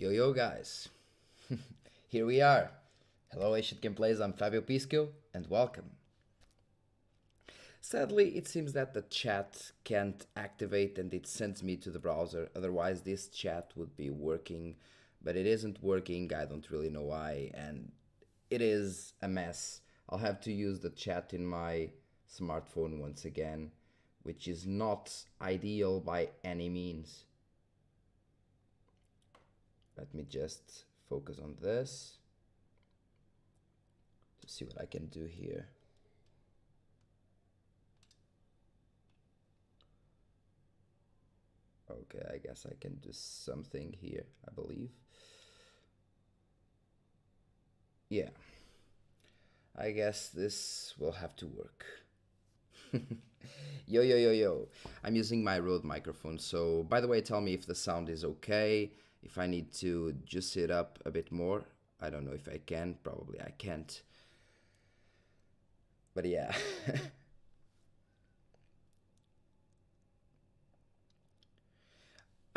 Yo guys, here we are. Hello Asian Gameplays, I'm Fabio Pisco and welcome. Sadly, it seems that the chat can't activate and it sends me to the browser, otherwise this chat would be working, but it isn't working, I don't really know why, and it is a mess. I'll have to use the chat in my smartphone once again, which is not ideal by any means. Let me just focus on this to see what I can do here. Okay, I guess I can do something here, I believe. Yeah, I guess this will have to work. Yo. I'm using my Rode microphone, so by the way, tell me if the sound is okay, if I need to juice it up a bit more. I don't know if I can, probably I can't. But yeah.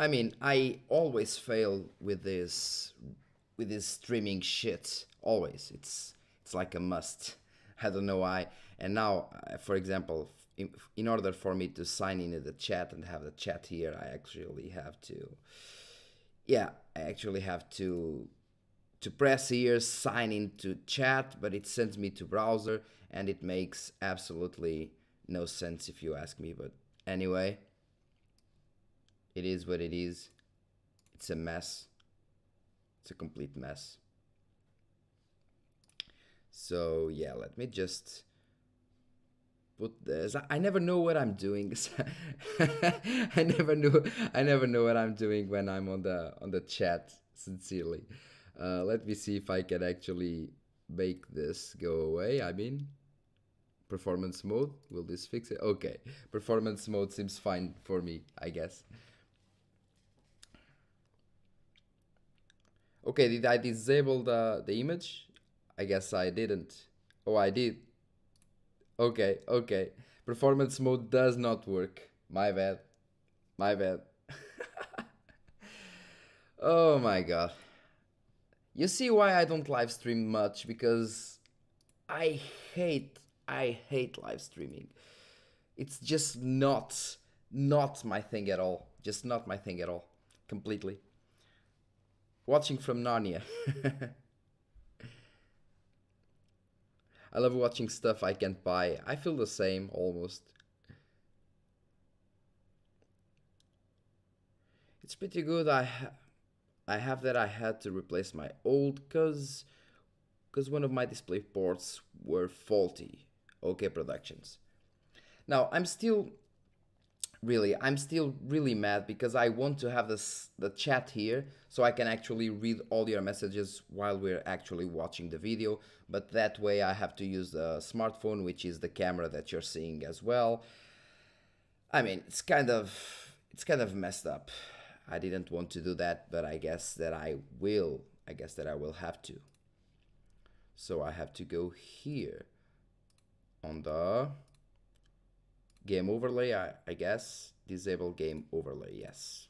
I mean, I always fail with this streaming shit. Always. It's like a must. I don't know why. And now, for example, in order for me to sign into the chat and have the chat here, I actually have to, yeah, I actually have to press here, sign into chat, but it sends me to browser, and it makes absolutely no sense if you ask me. But anyway, it is what it is. It's a mess. It's a complete mess. So yeah, let me just put this. I never know what I'm doing. I never know what I'm doing when I'm on the chat, sincerely. Let me see if I can actually make this go away. I mean, performance mode, will this fix it? Okay, performance mode seems fine for me, I guess. Okay, did I disable the image? I guess I didn't. Oh, I did. Okay. Performance mode does not work. My bad. Oh my god. You see why I don't live stream much? Because I hate live streaming. It's just not my thing at all. Just not my thing at all. Completely. Watching from Narnia. I love watching stuff I can't buy. I feel the same, almost. It's pretty good. I have that I had to replace my old because one of my display ports were faulty. OK Productions. Now, I'm still really mad because I want to have the chat here so I can actually read all your messages while we're actually watching the video, but that way I have to use the smartphone, which is the camera that you're seeing as well. I mean, it's kind of messed up. I didn't want to do that, but I guess that I will have to. So I have to go here on the game overlay, I guess. Disable game overlay, yes.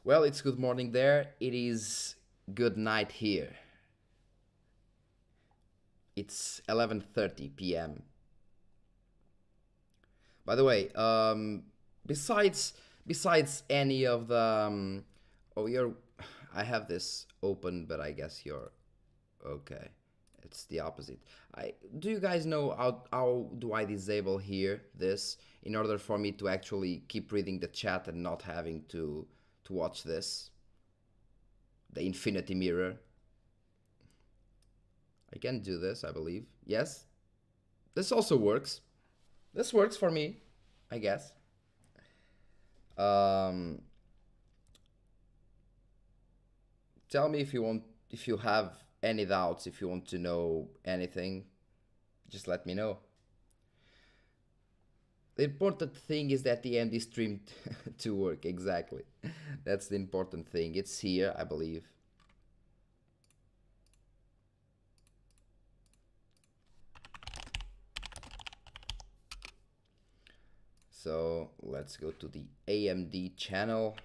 Well, it's good morning there. It is good night here. It's 11:30 p.m. By the way, besides any of the I have this open, but I guess you're okay. It's the opposite. Do you guys know how do I disable here this in order for me to actually keep reading the chat and not having to watch this? The infinity mirror. I can do this, I believe. Yes. This also works. This works for me, I guess. Tell me if you have any doubts, if you want to know anything, just let me know. The important thing is that the AMD stream to work, exactly. That's the important thing. It's here, I believe. So let's go to the AMD channel.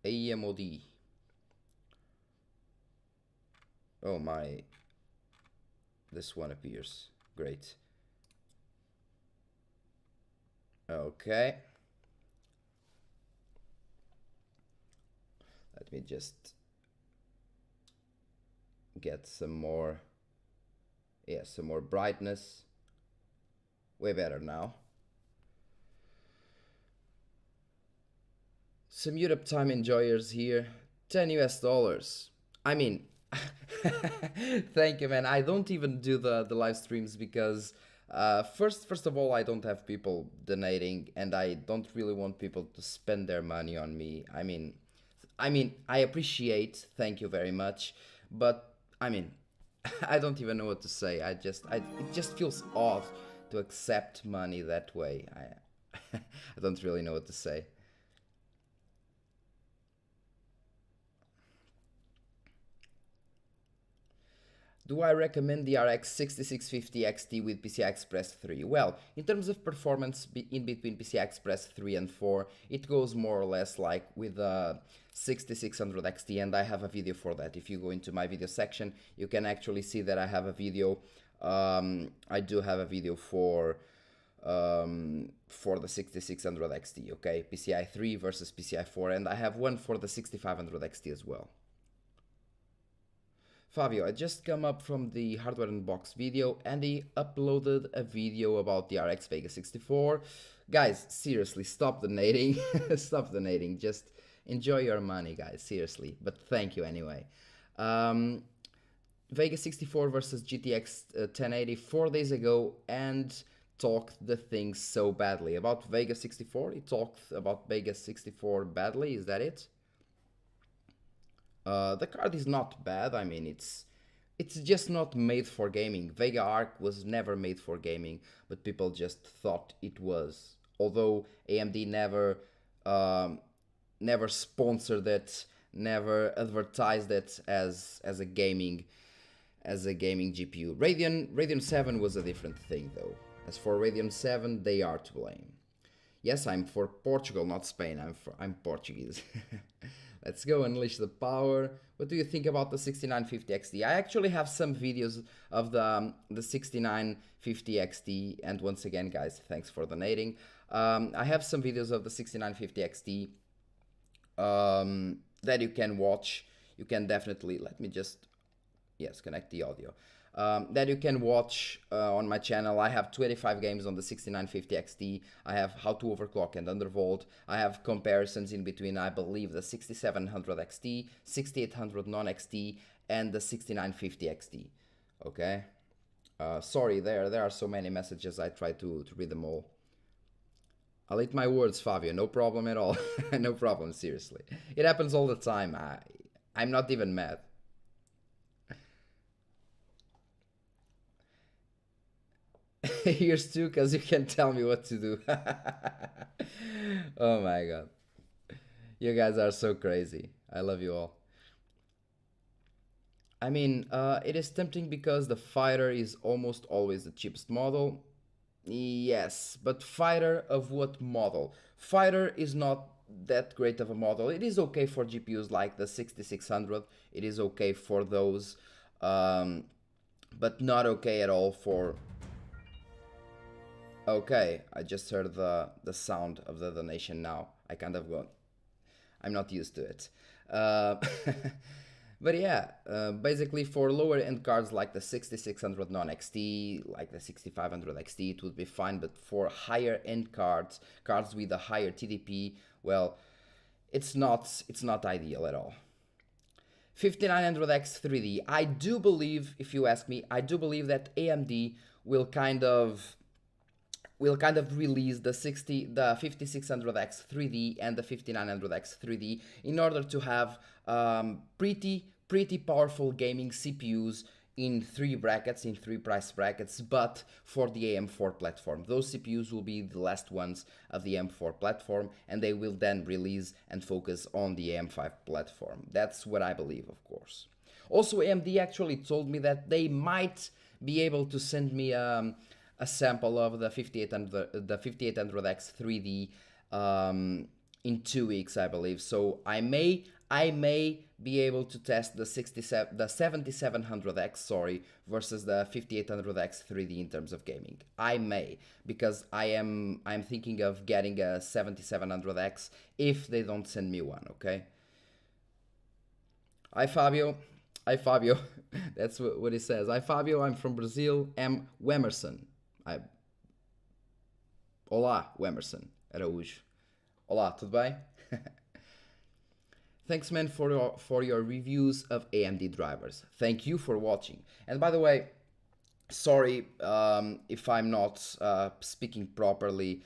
AMD. Oh my, this one appears. Great. Okay. Let me just get some more, yeah, some more brightness. Way better now. Some Europe time enjoyers here. $10 US. I mean, thank you, man. I don't even do the live streams because first of all, I don't have people donating, and I don't really want people to spend their money on me. I mean, I appreciate, thank you very much, but I mean, I don't even know what to say. It just feels odd to accept money that way. I don't really know what to say. Do I recommend the RX 6650 XT with PCI Express 3? Well, in terms of performance in between PCI Express 3 and 4, it goes more or less like with the 6600 XT, and I have a video for that. If you go into my video section, you can actually see that I have a video. I do have a video for the 6600 XT, okay? PCI 3 versus PCI 4, and I have one for the 6500 XT as well. Fabio, I just come up from the hardware unbox video and he uploaded a video about the RX Vega 64. Guys, seriously, stop donating. Stop donating. Just enjoy your money, guys, seriously. But thank you anyway. Vega 64 versus GTX 1080 4 days ago and talked the things so badly. About Vega 64, he talked about Vega 64 badly, is that it? The card is not bad. I mean, it's just not made for gaming. Vega Arc was never made for gaming, but people just thought it was. Although AMD never sponsored it, never advertised it as a gaming GPU. Radeon 7 was a different thing though. As for Radeon 7, they are to blame. Yes, I'm for Portugal, not Spain. I'm Portuguese. Let's go unleash the power. What do you think about the 6950 XT? I actually have some videos of the 6950 XT, and once again, guys, thanks for donating. I have some videos of the 6950 XT that you can watch. You can definitely, let me just, yes, connect the audio. That you can watch on my channel. I have 25 games on the 6950 XT. I have how to overclock and undervolt. I have comparisons in between, I believe, the 6700 XT, 6800 non-XT, and the 6950 XT. Okay? Sorry, there are so many messages. I try to read them all. I'll eat my words, Fabio. No problem at all. No problem, seriously. It happens all the time. I'm not even mad. Here's two, because you can tell me what to do. Oh my god. You guys are so crazy. I love you all. I mean, it is tempting because the Fighter is almost always the cheapest model. Yes, but Fighter of what model? Fighter is not that great of a model. It is okay for GPUs like the 6600. It is okay for those, but not okay at all for... Okay, I just heard the sound of the donation now. I kind of gone. I'm not used to it. But yeah, basically for lower end cards like the 6600 non-XT, like the 6500 XT, it would be fine. But for higher end cards with a higher TDP, well, it's not ideal at all. 5900X 3D. I do believe, if you ask me, I do believe that AMD will kind of release the 5600X 3D and the 5900X 3D in order to have pretty powerful gaming CPUs in three price brackets, but for the AM4 platform. Those CPUs will be the last ones of the AM4 platform, and they will then release and focus on the AM5 platform. That's what I believe, of course. Also, AMD actually told me that they might be able to send me a sample of the 5800X 3D in 2 weeks, I believe. So I may be able to test the 7700X, sorry, versus the 5800X 3D in terms of gaming. I may, because I'm thinking of getting a 7700X if they don't send me one, okay? Hi Fabio. Hi Fabio. That's what he says. Hi Fabio, I'm from Brazil. I'm Wemerson. Olá, Wemerson Araújo. Olá, tudo bem? Thanks, man, for your reviews of AMD drivers. Thank you for watching. And by the way, sorry if I'm not speaking properly,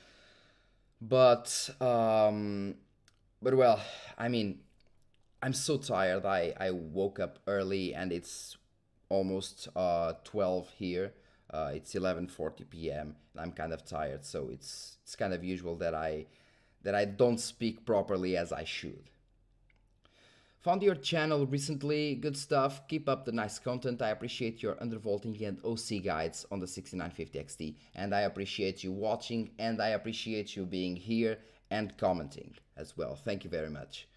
but well, I mean, I'm so tired. I woke up early and it's almost 12 here. It's 11:40 p.m. and I'm kind of tired, so it's kind of usual that I don't speak properly as I should. Found your channel recently, good stuff, keep up the nice content. I appreciate your undervolting and OC guides on the 6950 XT, and I appreciate you watching, and I appreciate you being here and commenting as well. Thank you very much.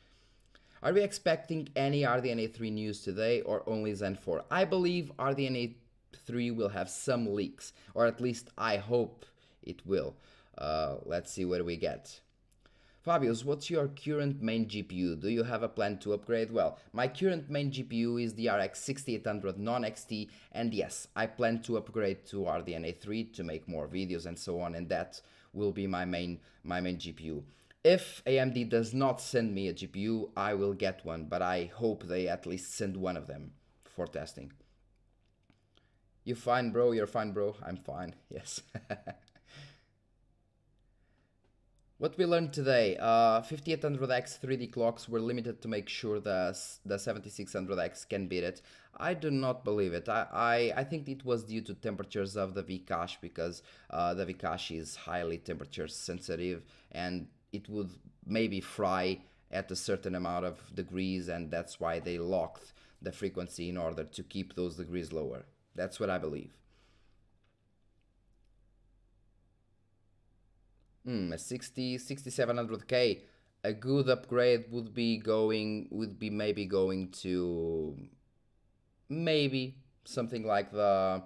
Are we expecting any RDNA3 news today or only Zen 4? I believe RDNA3 will have some leaks, or at least I hope it will. Let's see what we get. Fabius, what's your current main GPU? Do you have a plan to upgrade? Well, my current main GPU is the RX 6800 non-XT, and yes, I plan to upgrade to RDNA3 to make more videos and so on, and that will be my main GPU. If AMD does not send me a GPU, I will get one, but I hope they at least send one of them for testing. You fine, bro? You're fine, bro? I'm fine, yes. What we learned today, 5800X 3D clocks were limited to make sure the 7600X can beat it. I do not believe it. I think it was due to temperatures of the V-cache, because the V-cache is highly temperature sensitive and it would maybe fry at a certain amount of degrees, and that's why they locked the frequency in order to keep those degrees lower. That's what I believe. A 6700K, a good upgrade would be maybe going to maybe something like the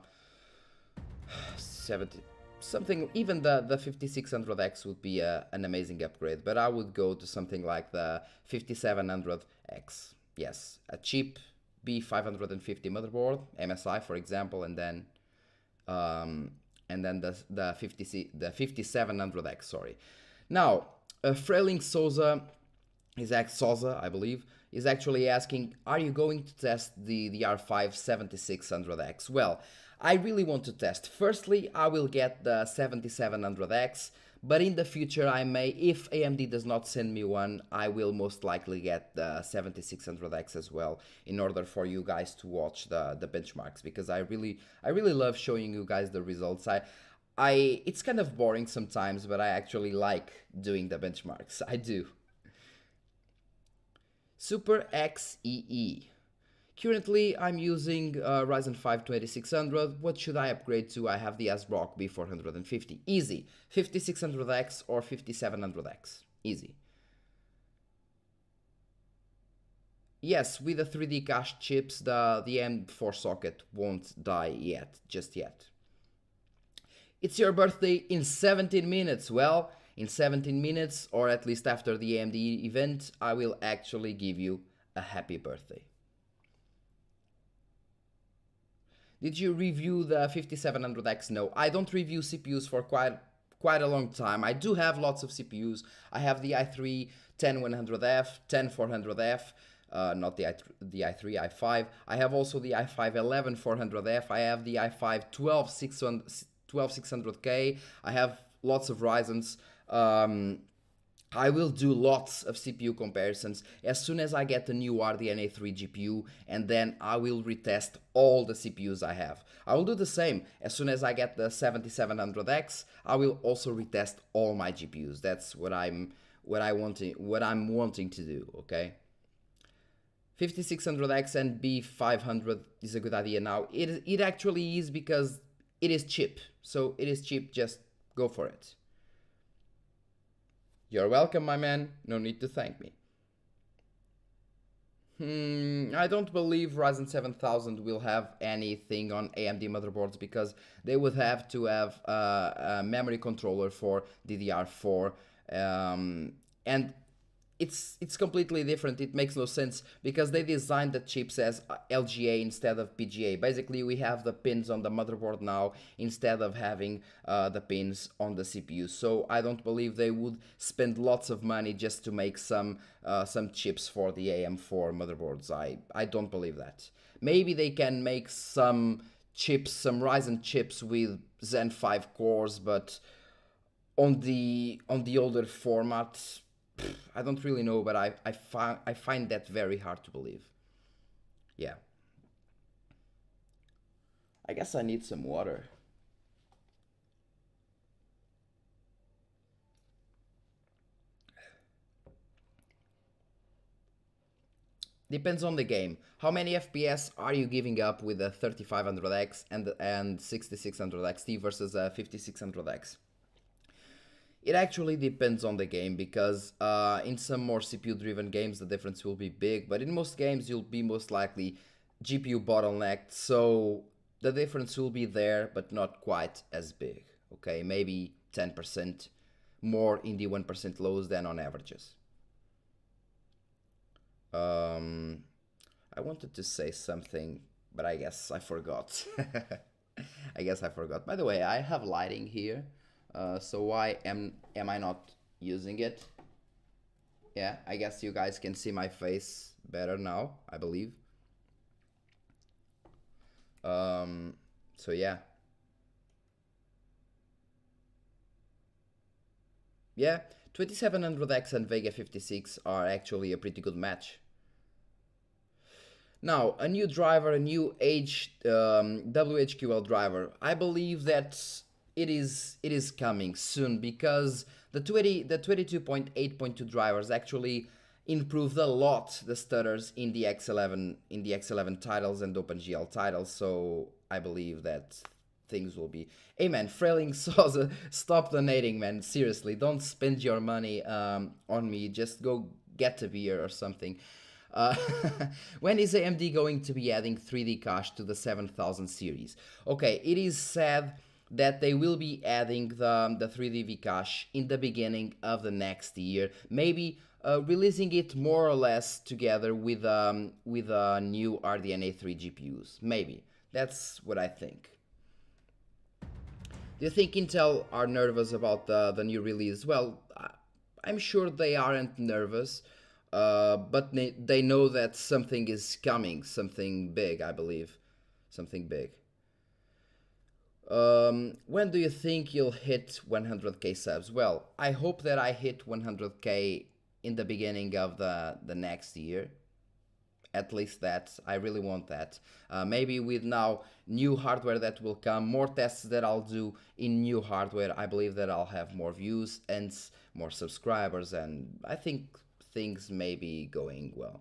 70 something, even the 5600X would be an amazing upgrade, but I would go to something like the 5700X. Yes, a cheap B550 motherboard, MSI for example, and then the 5700X, sorry. Now, Frailing Souza, I believe, is actually asking, are you going to test the R5 7600X? Well, I really want to test. Firstly, I will get the 7700X, but in the future I may, if AMD does not send me one, I will most likely get the 7600X as well, in order for you guys to watch the benchmarks, because I really love showing you guys the results. It's kind of boring sometimes, but I actually like doing the benchmarks. I do. Super XEE. Currently, I'm using Ryzen 5 2600. What should I upgrade to? I have the ASRock B450. Easy. 5600X or 5700X. Easy. Yes, with the 3D cache chips, the M4 socket won't die just yet. It's your birthday in 17 minutes. Well, in 17 minutes, or at least after the AMD event, I will actually give you a happy birthday. Did you review the 5700X? No, I don't review CPUs for quite a long time. I do have lots of CPUs. I have the i3 10100F, 10400F, not the i3, i5. I have also the i5 11400F. I have the i5 12600K. I have lots of Ryzens. I will do lots of CPU comparisons as soon as I get the new RDNA3 GPU, and then I will retest all the CPUs I have. I will do the same as soon as I get the 7700X. I will also retest all my GPUs. That's what I'm wanting to do, okay? 5600X and B500 is a good idea now. It actually is, because it is cheap. So it is cheap, just go for it. You're welcome, my man. No need to thank me. I don't believe Ryzen 7000 will have anything on AMD motherboards because they would have to have a memory controller for DDR4, and it's completely different. It makes no sense because they designed the chips as LGA instead of PGA. Basically, we have the pins on the motherboard now instead of having the pins on the CPU. So I don't believe they would spend lots of money just to make some chips for the AM4 motherboards. I don't believe that. Maybe they can make some chips, some Ryzen chips with Zen 5 cores, but on the older format, I don't really know, but I find that very hard to believe. Yeah. I guess I need some water. Depends on the game. How many FPS are you giving up with a 3500X and 6600XT versus a 5600X? It actually depends on the game because in some more CPU-driven games the difference will be big, but in most games you'll be most likely GPU bottlenecked, so the difference will be there, but not quite as big. Okay, maybe 10% more in the 1% lows than on averages. I wanted to say something, but I guess I forgot. I guess I forgot. By the way, I have lighting here. So why am I not using it? Yeah, I guess you guys can see my face better now, I believe. So yeah. Yeah, 2700X and Vega 56 are actually a pretty good match. Now, a new driver, a new WHQL driver. I believe that it is coming soon because the 22.8.2 drivers actually improved a lot the stutters in the X11 titles and OpenGL titles. So I believe that things will be. Hey man, Frailing Sosa, stop donating, man. Seriously, don't spend your money on me. Just go get a beer or something. When is AMD going to be adding 3D cache to the 7000 series? Okay, it is said that they will be adding the 3D V-cache in the beginning of the next year, maybe releasing it more or less together with new RDNA3 GPUs. Maybe. That's what I think. Do you think Intel are nervous about the new release? Well, I'm sure they aren't nervous. But they know that something is coming, something big, I believe. Something big. When do you think you'll hit 100k subs? Well, I hope that I hit 100k in the beginning of the next year. At least that. I really want that. Maybe with now new hardware that will come, more tests that I'll do in new hardware, I believe that I'll have more views and more subscribers, and I think things may be going well.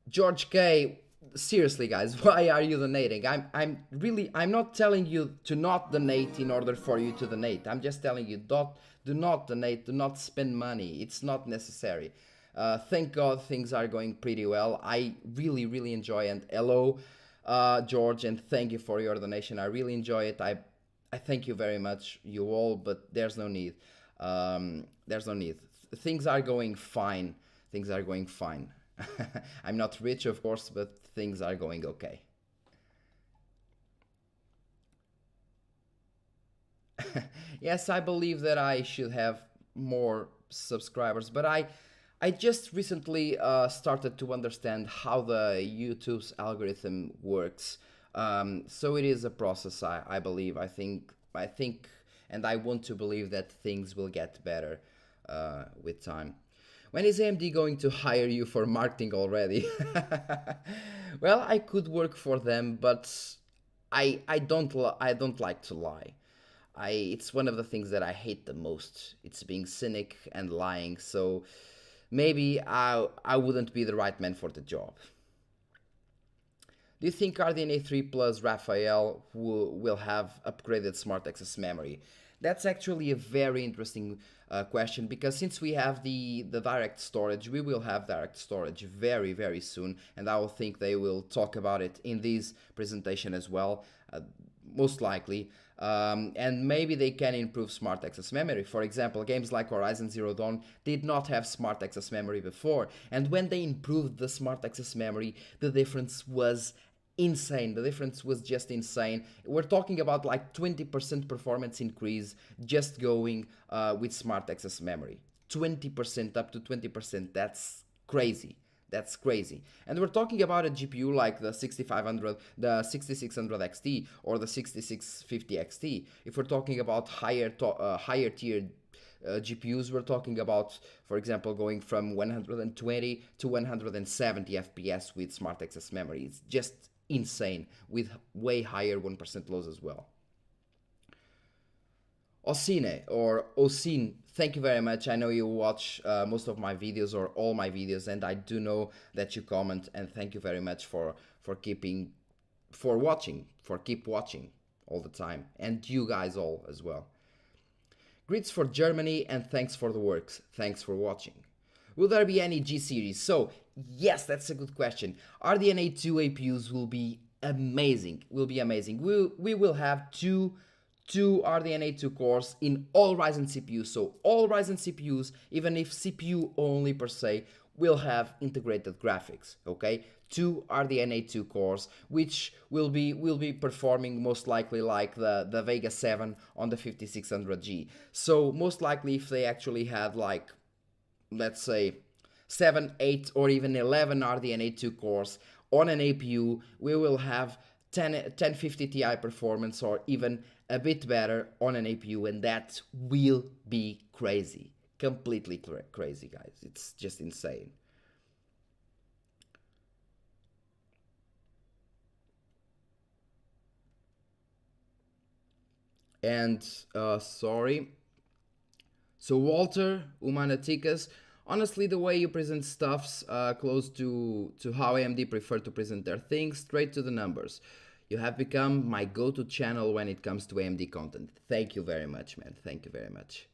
George K, seriously guys, why are you donating? I'm not telling you to not donate in order for you to donate. I'm just telling you do not donate, do not spend money. It's not necessary. Thank God things are going pretty well. I really enjoy it. And hello George, and thank you for your donation. I really enjoy it. I thank you very much, you all, but there's no need. There's no need. Things are going fine. Things are going fine. I'm not rich, of course, but things are going okay. Yes, I believe that I should have more subscribers, but I just recently started to understand how the YouTube's algorithm works. So it is a process, I believe. I think, and I want to believe that things will get better with time. When is AMD going to hire you for marketing already? Well, I could work for them, but I don't like to lie. It's one of the things that I hate the most. It's being cynic and lying. So maybe I wouldn't be the right man for the job. Do you think RDNA3 plus Raphael will have upgraded smart access memory? That's actually a very interesting question, because since we have the direct storage, we will have direct storage very, very soon, and I will think they will talk about it in this presentation as well, most likely. And maybe they can improve smart access memory. For example, games like Horizon Zero Dawn did not have smart access memory before, and when they improved the smart access memory, the difference was insane. The difference was just insane. We're talking about like 20% performance increase just going with smart access memory. 20%, up to 20%. That's crazy. That's crazy. And we're talking about a GPU like the 6500, the 6600 XT, or the 6650 XT. If we're talking about higher tier GPUs, we're talking about, for example, going from 120 to 170 FPS with smart access memory. It's just insane, with way higher 1% lows as well. Osine, or Osin, thank you very much. I know you watch most of my videos, or all my videos, and I do know that you comment, and thank you very much for keep watching all the time, and you guys all as well. Greets for Germany, and thanks for the works. Thanks for watching. Will there be any G series? So yes, that's a good question. RDNA2 APUs will be amazing. We will have two RDNA2 cores in all Ryzen CPUs. So all Ryzen CPUs, even if CPU only per se, will have integrated graphics. Okay, two RDNA2 cores, which will be performing most likely like the Vega 7 on the 5600G. So most likely, if they actually had like, let's say 7, 8, or even 11 RDNA2 cores on an APU, we will have 1050 Ti performance, or even a bit better on an APU, and that will be crazy. Completely crazy, guys. It's just insane. And sorry. So Walter Humanatikas, honestly, the way you present stuff's close to how AMD prefer to present their things, straight to the numbers. You have become my go-to channel when it comes to AMD content. Thank you very much, man. Thank you very much.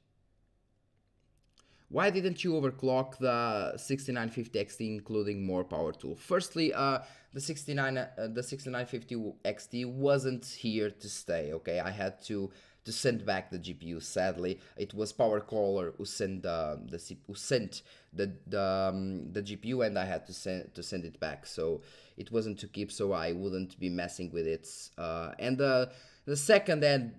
Why didn't you overclock the 6950 XT, including more power tool? Firstly, the 6950 XT wasn't here to stay. Okay, I had to send back the GPU. Sadly, it was Power Caller who sent the GPU, and I had to send it back. So it wasn't to keep, so I wouldn't be messing with it. And the second, and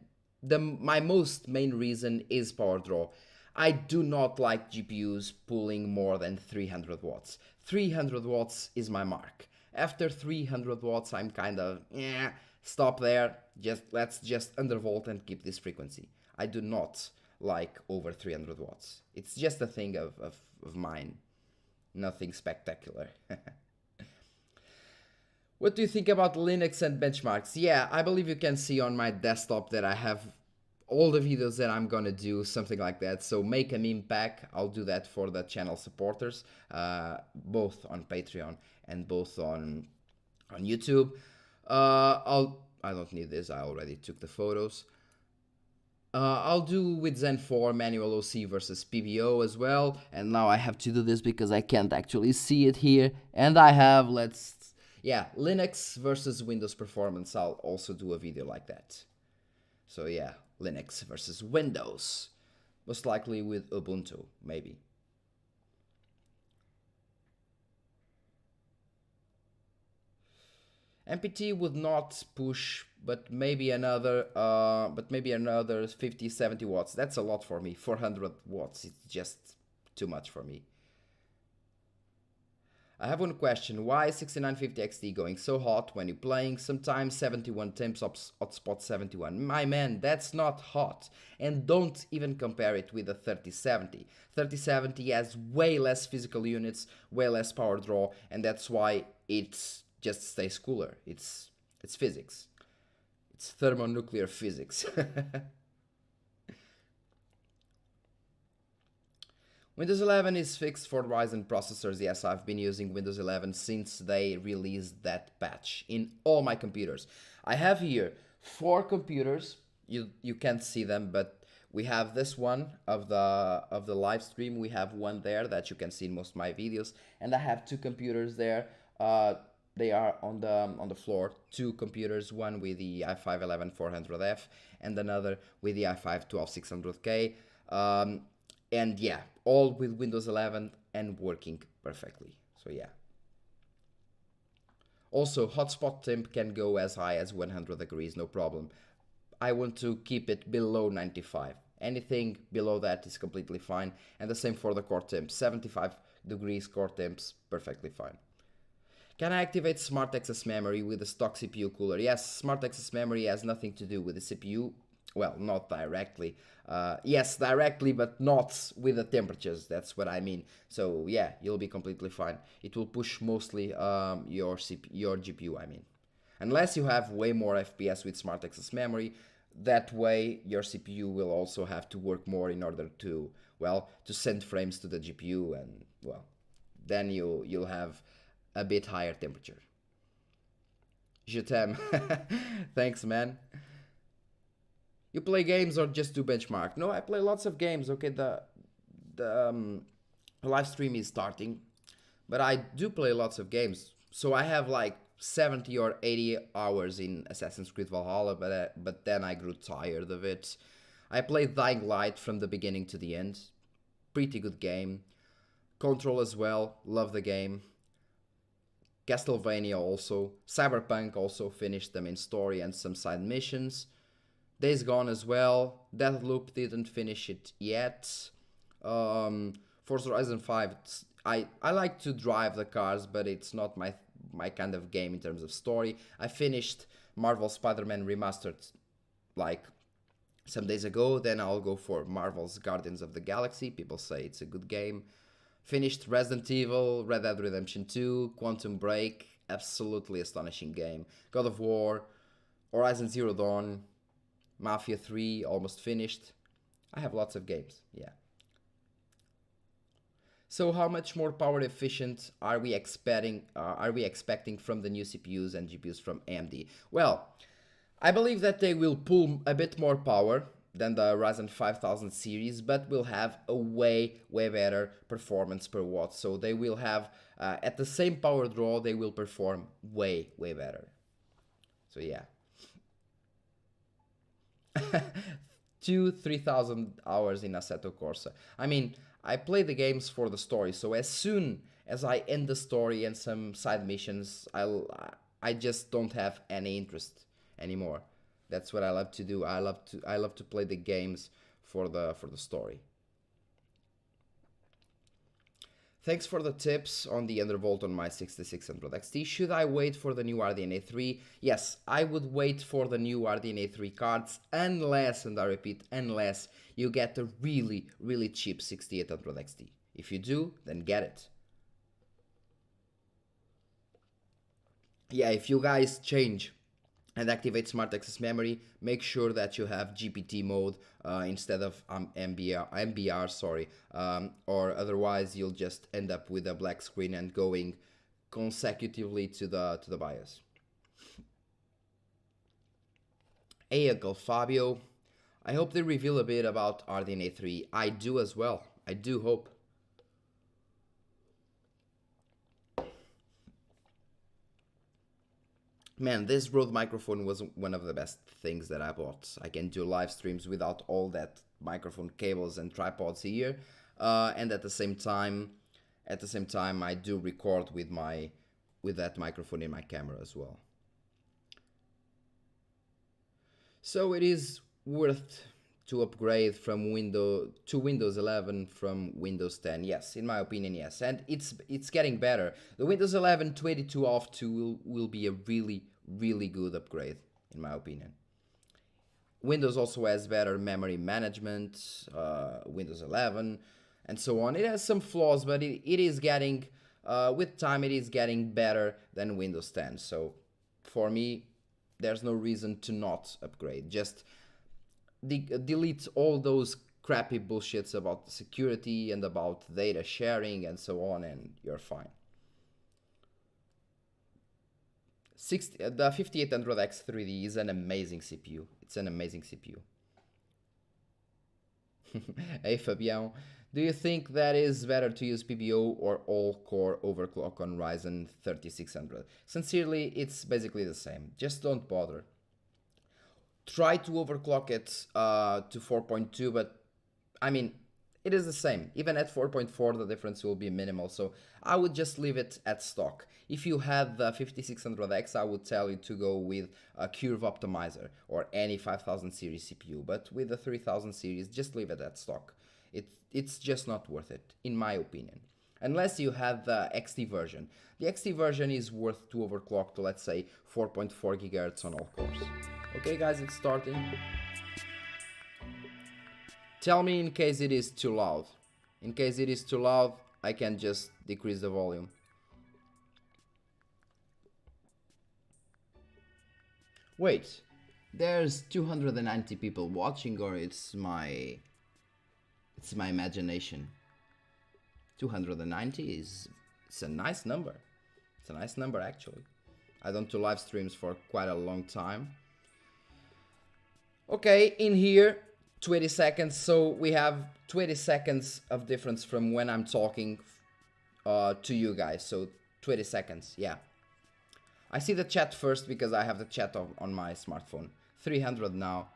my main reason is power draw. I do not like GPUs pulling more than 300 watts. 300 watts is my mark. After 300 watts, I'm kind of, stop there. Let's just undervolt and keep this frequency. I do not like over 300 watts. It's just a thing of mine. Nothing spectacular. What do you think about Linux and benchmarks? Yeah, I believe you can see on my desktop that I have all the videos that I'm gonna do, something like that. So make a meme pack. I'll do that for the channel supporters, both on Patreon and both on YouTube. I don't need this. I already took the photos. I'll do with Zen 4 manual OC versus PBO as well. And now I have to do this because I can't actually see it here. And I have, Linux versus Windows performance. I'll also do a video like that. So yeah, Linux versus Windows. Most likely with Ubuntu, maybe. MPT would not push, but maybe another 50, 70 watts. That's a lot for me. 400 watts, it's just too much for me. I have one question. Why is 6950 XT going so hot when you're playing? Sometimes 71 temps hotspot 71. My man, that's not hot. And don't even compare it with the 3070. 3070 has way less physical units, way less power draw, and that's why it's just stays cooler. It's physics. It's thermonuclear physics. Windows 11 is fixed for Ryzen processors. Yes, I've been using Windows 11 since they released that patch in all my computers. I have here 4 computers. You can't see them, but we have this one of the live stream. We have one there that you can see in most of my videos, and I have 2 computers there. They are on the floor. 2 computers, one with the i5-11400F and another with the i5-12600K. And yeah, all with Windows 11 and working perfectly. So yeah. Also, hotspot temp can go as high as 100 degrees, no problem. I want to keep it below 95. Anything below that is completely fine. And the same for the core temp. 75 degrees core temps, perfectly fine. Can I activate Smart Access Memory with the stock CPU cooler? Yes, Smart Access Memory has nothing to do with the CPU. Well, not directly. Yes, directly, but not with the temperatures. That's what I mean. So yeah, you'll be completely fine. It will push mostly your GPU, I mean. Unless you have way more FPS with Smart Access Memory, that way your CPU will also have to work more in order to, well, to send frames to the GPU, and well, then you'll have a bit higher temperature. Je t'aime. Thanks, man. You play games or just do benchmark? No, I play lots of games. Okay, the live stream is starting, but I do play lots of games. So I have like 70 or 80 hours in Assassin's Creed Valhalla, but then I grew tired of it. I played Dying Light from the beginning to the end. Pretty good game. Control as well, love the game. Castlevania also. Cyberpunk also finished the main story and some side missions. Days Gone as well. Deathloop didn't finish it yet. Forza Horizon 5, I like to drive the cars, but it's not my kind of game in terms of story. I finished Marvel Spider-Man Remastered like some days ago. Then I'll go for Marvel's Guardians of the Galaxy. People say it's a good game. Finished Resident Evil, Red Dead Redemption 2, Quantum Break, absolutely astonishing game. God of War, Horizon Zero Dawn, Mafia 3, almost finished. I have lots of games, yeah. So how much more power efficient are we expecting from the new CPUs and GPUs from AMD? Well, I believe that they will pull a bit more power than the Ryzen 5000 series, but will have a way better performance per watt. So they will have, at the same power draw, they will perform way better. So yeah. 2,000-3,000 hours in Assetto Corsa. I mean, I play the games for the story, so as soon as I end the story and some side missions, I just don't have any interest anymore. That's what I love to do. I love to play the games for the story. Thanks for the tips on the undervolt on my 6600 XT. Should I wait for the new RDNA3? Yes, I would wait for the new RDNA3 cards unless, and I repeat, unless you get a really cheap 6800 XT. If you do, then get it. Yeah, if you guys change and activate Smart Access Memory, make sure that you have GPT mode instead of MBR, sorry, or otherwise you'll just end up with a black screen and going consecutively to the BIOS. Hey Uncle Fabio, I hope they reveal a bit about RDNA3. I do as well, I do hope. Man, this Rode microphone was one of the best things that I bought. I can do live streams without all that microphone cables and tripods here, and at the same time, I do record with that microphone in my camera as well. So it is worth to upgrade from Windows 11 from Windows 10. Yes, in my opinion, yes, and it's getting better. The Windows 11 22.2 will be a really good upgrade in my opinion. Windows also has better memory management, Windows 11, and so on. It has some flaws, but it is getting, with time, it is getting better than Windows 10. So for me, there's no reason to not upgrade. Just delete all those crappy bullshits about security and about data sharing and so on, and you're fine. The 5800X 3D is an amazing CPU. It's an amazing CPU. Hey Fabian, do you think that is better to use PBO or all-core overclock on Ryzen 3600? Sincerely, it's basically the same. Just don't bother. Try to overclock it to 4.2, but I mean, it is the same. Even at 4.4, the difference will be minimal, so I would just leave it at stock. If you had the 5600X, I would tell you to go with a Curve Optimizer or any 5000 series CPU, but with the 3000 series, just leave it at stock. It's just not worth it, in my opinion. Unless you have the XT version. The XT version is worth to overclock to, let's say, 4.4 GHz on all cores. Okay guys, it's starting. Tell me in case it is too loud. In case it is too loud, I can just decrease the volume. Wait, there's 290 people watching, or it's my imagination? 290 it's a nice number. It's a nice number actually. I don't do live streams for quite a long time. Okay, in here 20 seconds, so we have 20 seconds of difference from when I'm talking to you guys, so 20 seconds, yeah. I see the chat first because I have the chat on my smartphone. 300 now.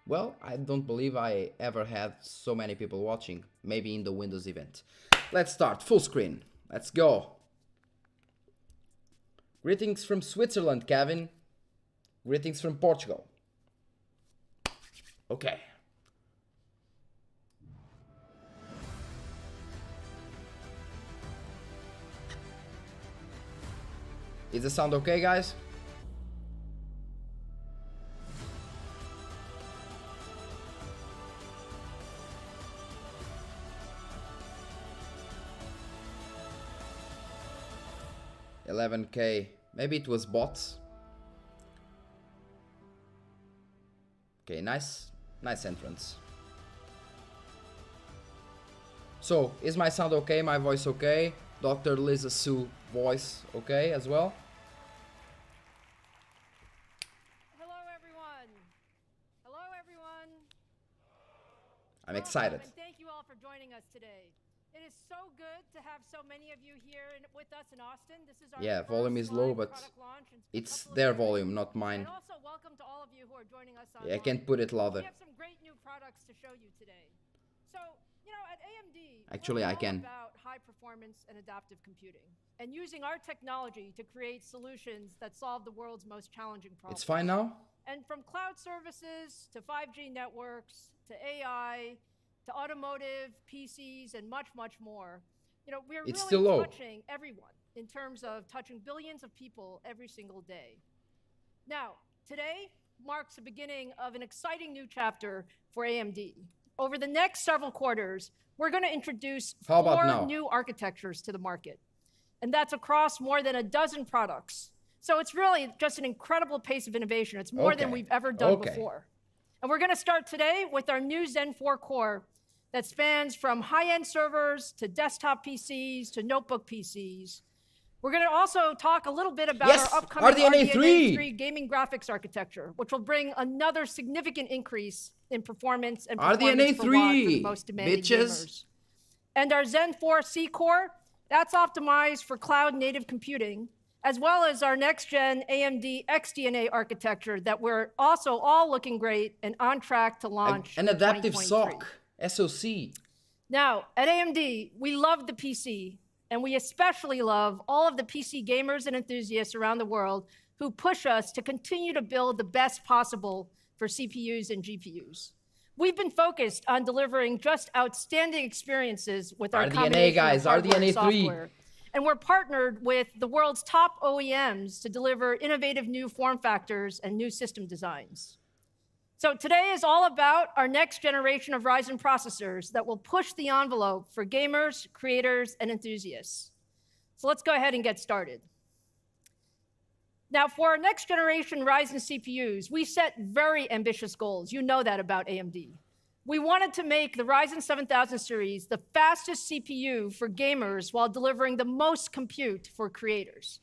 Well, I don't believe I ever had so many people watching, maybe in the Windows event. Let's start, full screen, let's go. Greetings from Switzerland, Kevin. Greetings from Portugal. Okay. Is the sound okay, guys? $11K. Maybe it was bots. Okay, nice entrance. So, is my sound okay? My voice okay? Dr. Lisa Sue voice okay as well? Hello everyone. Hello everyone. I'm excited. And thank you all for joining us today. It is so good to have so many of you here with us in Austin. This is our volume is low, but it's their volume, not mine. And also welcome to all of you who are joining us on. Yeah, I can put it louder. We have some great new products to show you today. So, you know, at AMD, actually I can. About high performance and adaptive computing and using our technology to create solutions that solve the world's most challenging problems. It's fine now? And from cloud services to 5G networks to AI to automotive, PCs, and much, much more. You know, we're really touching everyone in terms of touching billions of people every single day. Now, today marks the beginning of an exciting new chapter for AMD. Over the next several quarters, we're going to introduce four new architectures to the market. And that's across more than a dozen products. So it's really just an incredible pace of innovation. It's more than we've ever done before. And we're going to start today with our new Zen 4 core that spans from high-end servers to desktop PCs to notebook PCs. We're going to also talk a little bit about our upcoming RDNA3 gaming graphics architecture, which will bring another significant increase in performance and performance per watt for the most demanding gamers. And our Zen 4 C core, that's optimized for cloud-native computing, as well as our next-gen AMD XDNA architecture that we're also all looking great and on track to launch an adaptive SoC. Now, at AMD, we love the PC, and we especially love all of the PC gamers and enthusiasts around the world who push us to continue to build the best possible for CPUs and GPUs. We've been focused on delivering just outstanding experiences with our RDNA, guys, RDNA3 software. And we're partnered with the world's top OEMs to deliver innovative new form factors and new system designs. So today is all about our next generation of Ryzen processors that will push the envelope for gamers, creators, and enthusiasts. So let's go ahead and get started. Now, for our next generation Ryzen CPUs, we set very ambitious goals. You know that about AMD. We wanted to make the Ryzen 7000 series the fastest CPU for gamers while delivering the most compute for creators.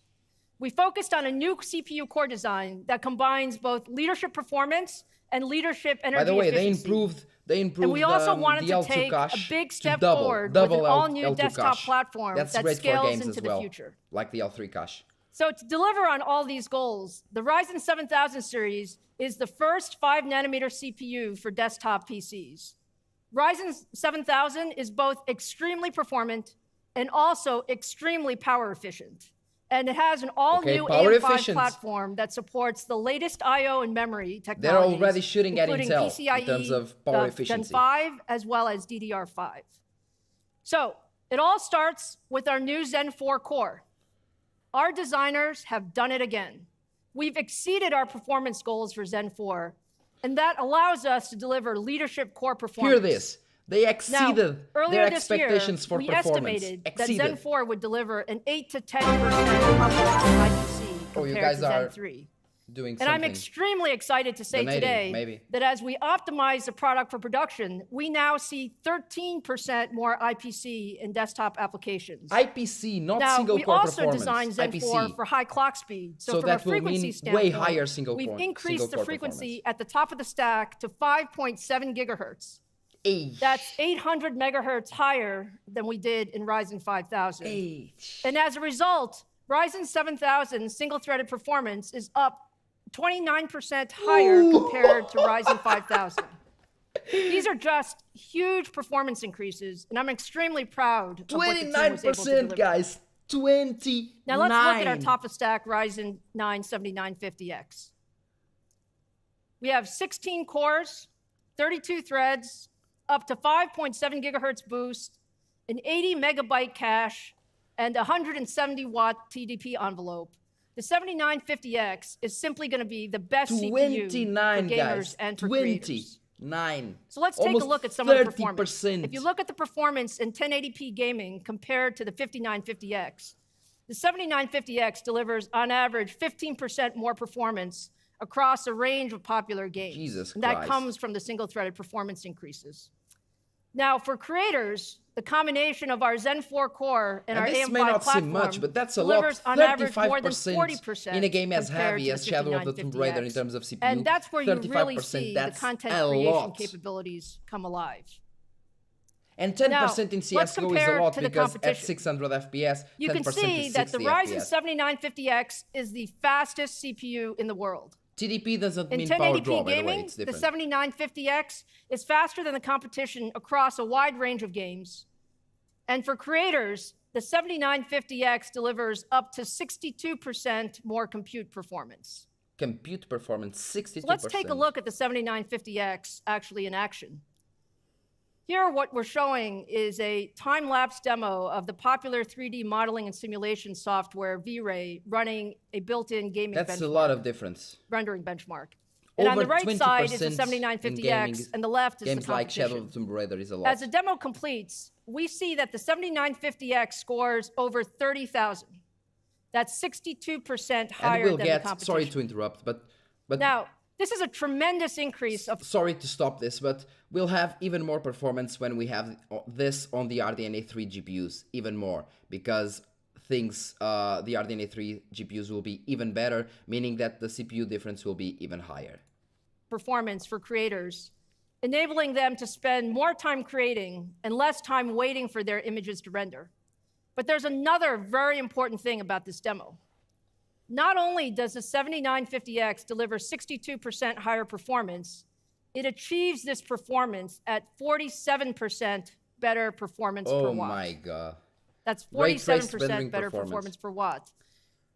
We focused on a new CPU core design that combines both leadership performance and leadership energy efficiency. By the way, they improved and we also wanted the to take a big step double forward with an all-new L2 desktop cache. platform That's that great scales for games into as well, the future. like the L3 cache. So to deliver on all these goals, the Ryzen 7000 series is the first 5nm CPU for desktop PCs. Ryzen 7000 is both extremely performant and also extremely power efficient. And it has an all-new AM5 platform that supports the latest I/O and memory technologies. They're already shooting at Intel PCIe, in terms of power efficiency. Gen 5 as well as DDR5. So it all starts with our new Zen 4 core. Our designers have done it again. We've exceeded our performance goals for Zen 4, and that allows us to deliver leadership core performance. Hear this. They exceeded their expectations for performance. We estimated that Zen 4 would deliver an 8 to 10% uplift in IPC compared to Zen 3. Doing and I'm extremely excited to say today that as we optimize the product for production, we now see 13% more IPC in desktop applications. IPC, not single-core performance. Now, we also designed Zen 4 for high clock speed. So from a frequency standpoint, way higher single-core we've increased the frequency at the top of the stack to 5.7 gigahertz. That's 800 megahertz higher than we did in Ryzen 5000. And as a result, Ryzen 7000 single-threaded performance is up 29% higher compared to Ryzen 5000. These are just huge performance increases, and I'm extremely proud of what the team was able to deliver. 29%, guys. 29. Now let's look at our top-of-stack Ryzen 9 7950X. We have 16 cores, 32 threads, up to 5.7 gigahertz boost, an 80 megabyte cache, and 170 watt TDP envelope. The 7950X is simply going to be the best CPU for gamers and for creators. 29. So let's take a look at some of the performance. If you look at the performance in 1080p gaming compared to the 5950X, the 7950X delivers on average 15% more performance across a range of popular games. Jesus Christ. And that comes from the single-threaded performance increases. Now, for creators, the combination of our Zen 4 core and our AM5 platform may not seem much, but that's a lot. delivers on average more than 40% in a game as heavy as Shadow of the Tomb Raider in terms of CPU. And that's where you really see the content creation capabilities come alive. And 10% in CSGO is a lot because at 600 FPS, you can see that the Ryzen 7950X is the fastest CPU in the world. TDP doesn't mean power draw, by the way. It's different. The 7950X is faster than the competition across a wide range of games. And for creators, the 7950X delivers up to 62% more compute performance. Compute performance, 62%. So let's take a look at the 7950X actually in action. Here, what we're showing is a time-lapse demo of the popular 3D modeling and simulation software V-Ray running a built-in gaming That's a lot of difference. Rendering benchmark. And on the right side is the 7950X, and the left is the competition. Like Shadow of the Tomb Raider is a lot. As the demo completes, we see that the 7950X scores over 30,000. That's 62% higher than the competition. Sorry to interrupt, but now, this is a tremendous increase of... Sorry to stop this, but we'll have even more performance when we have this on the RDNA3 GPUs, even more, because the RDNA3 GPUs will be even better, meaning that the CPU difference will be even higher. Performance for creators, enabling them to spend more time creating and less time waiting for their images to render. But there's another very important thing about this demo. Not only does the 7950X deliver 62% higher performance, it achieves this performance at 47% better performance per watt. Oh my God. That's 47% better performance per watt.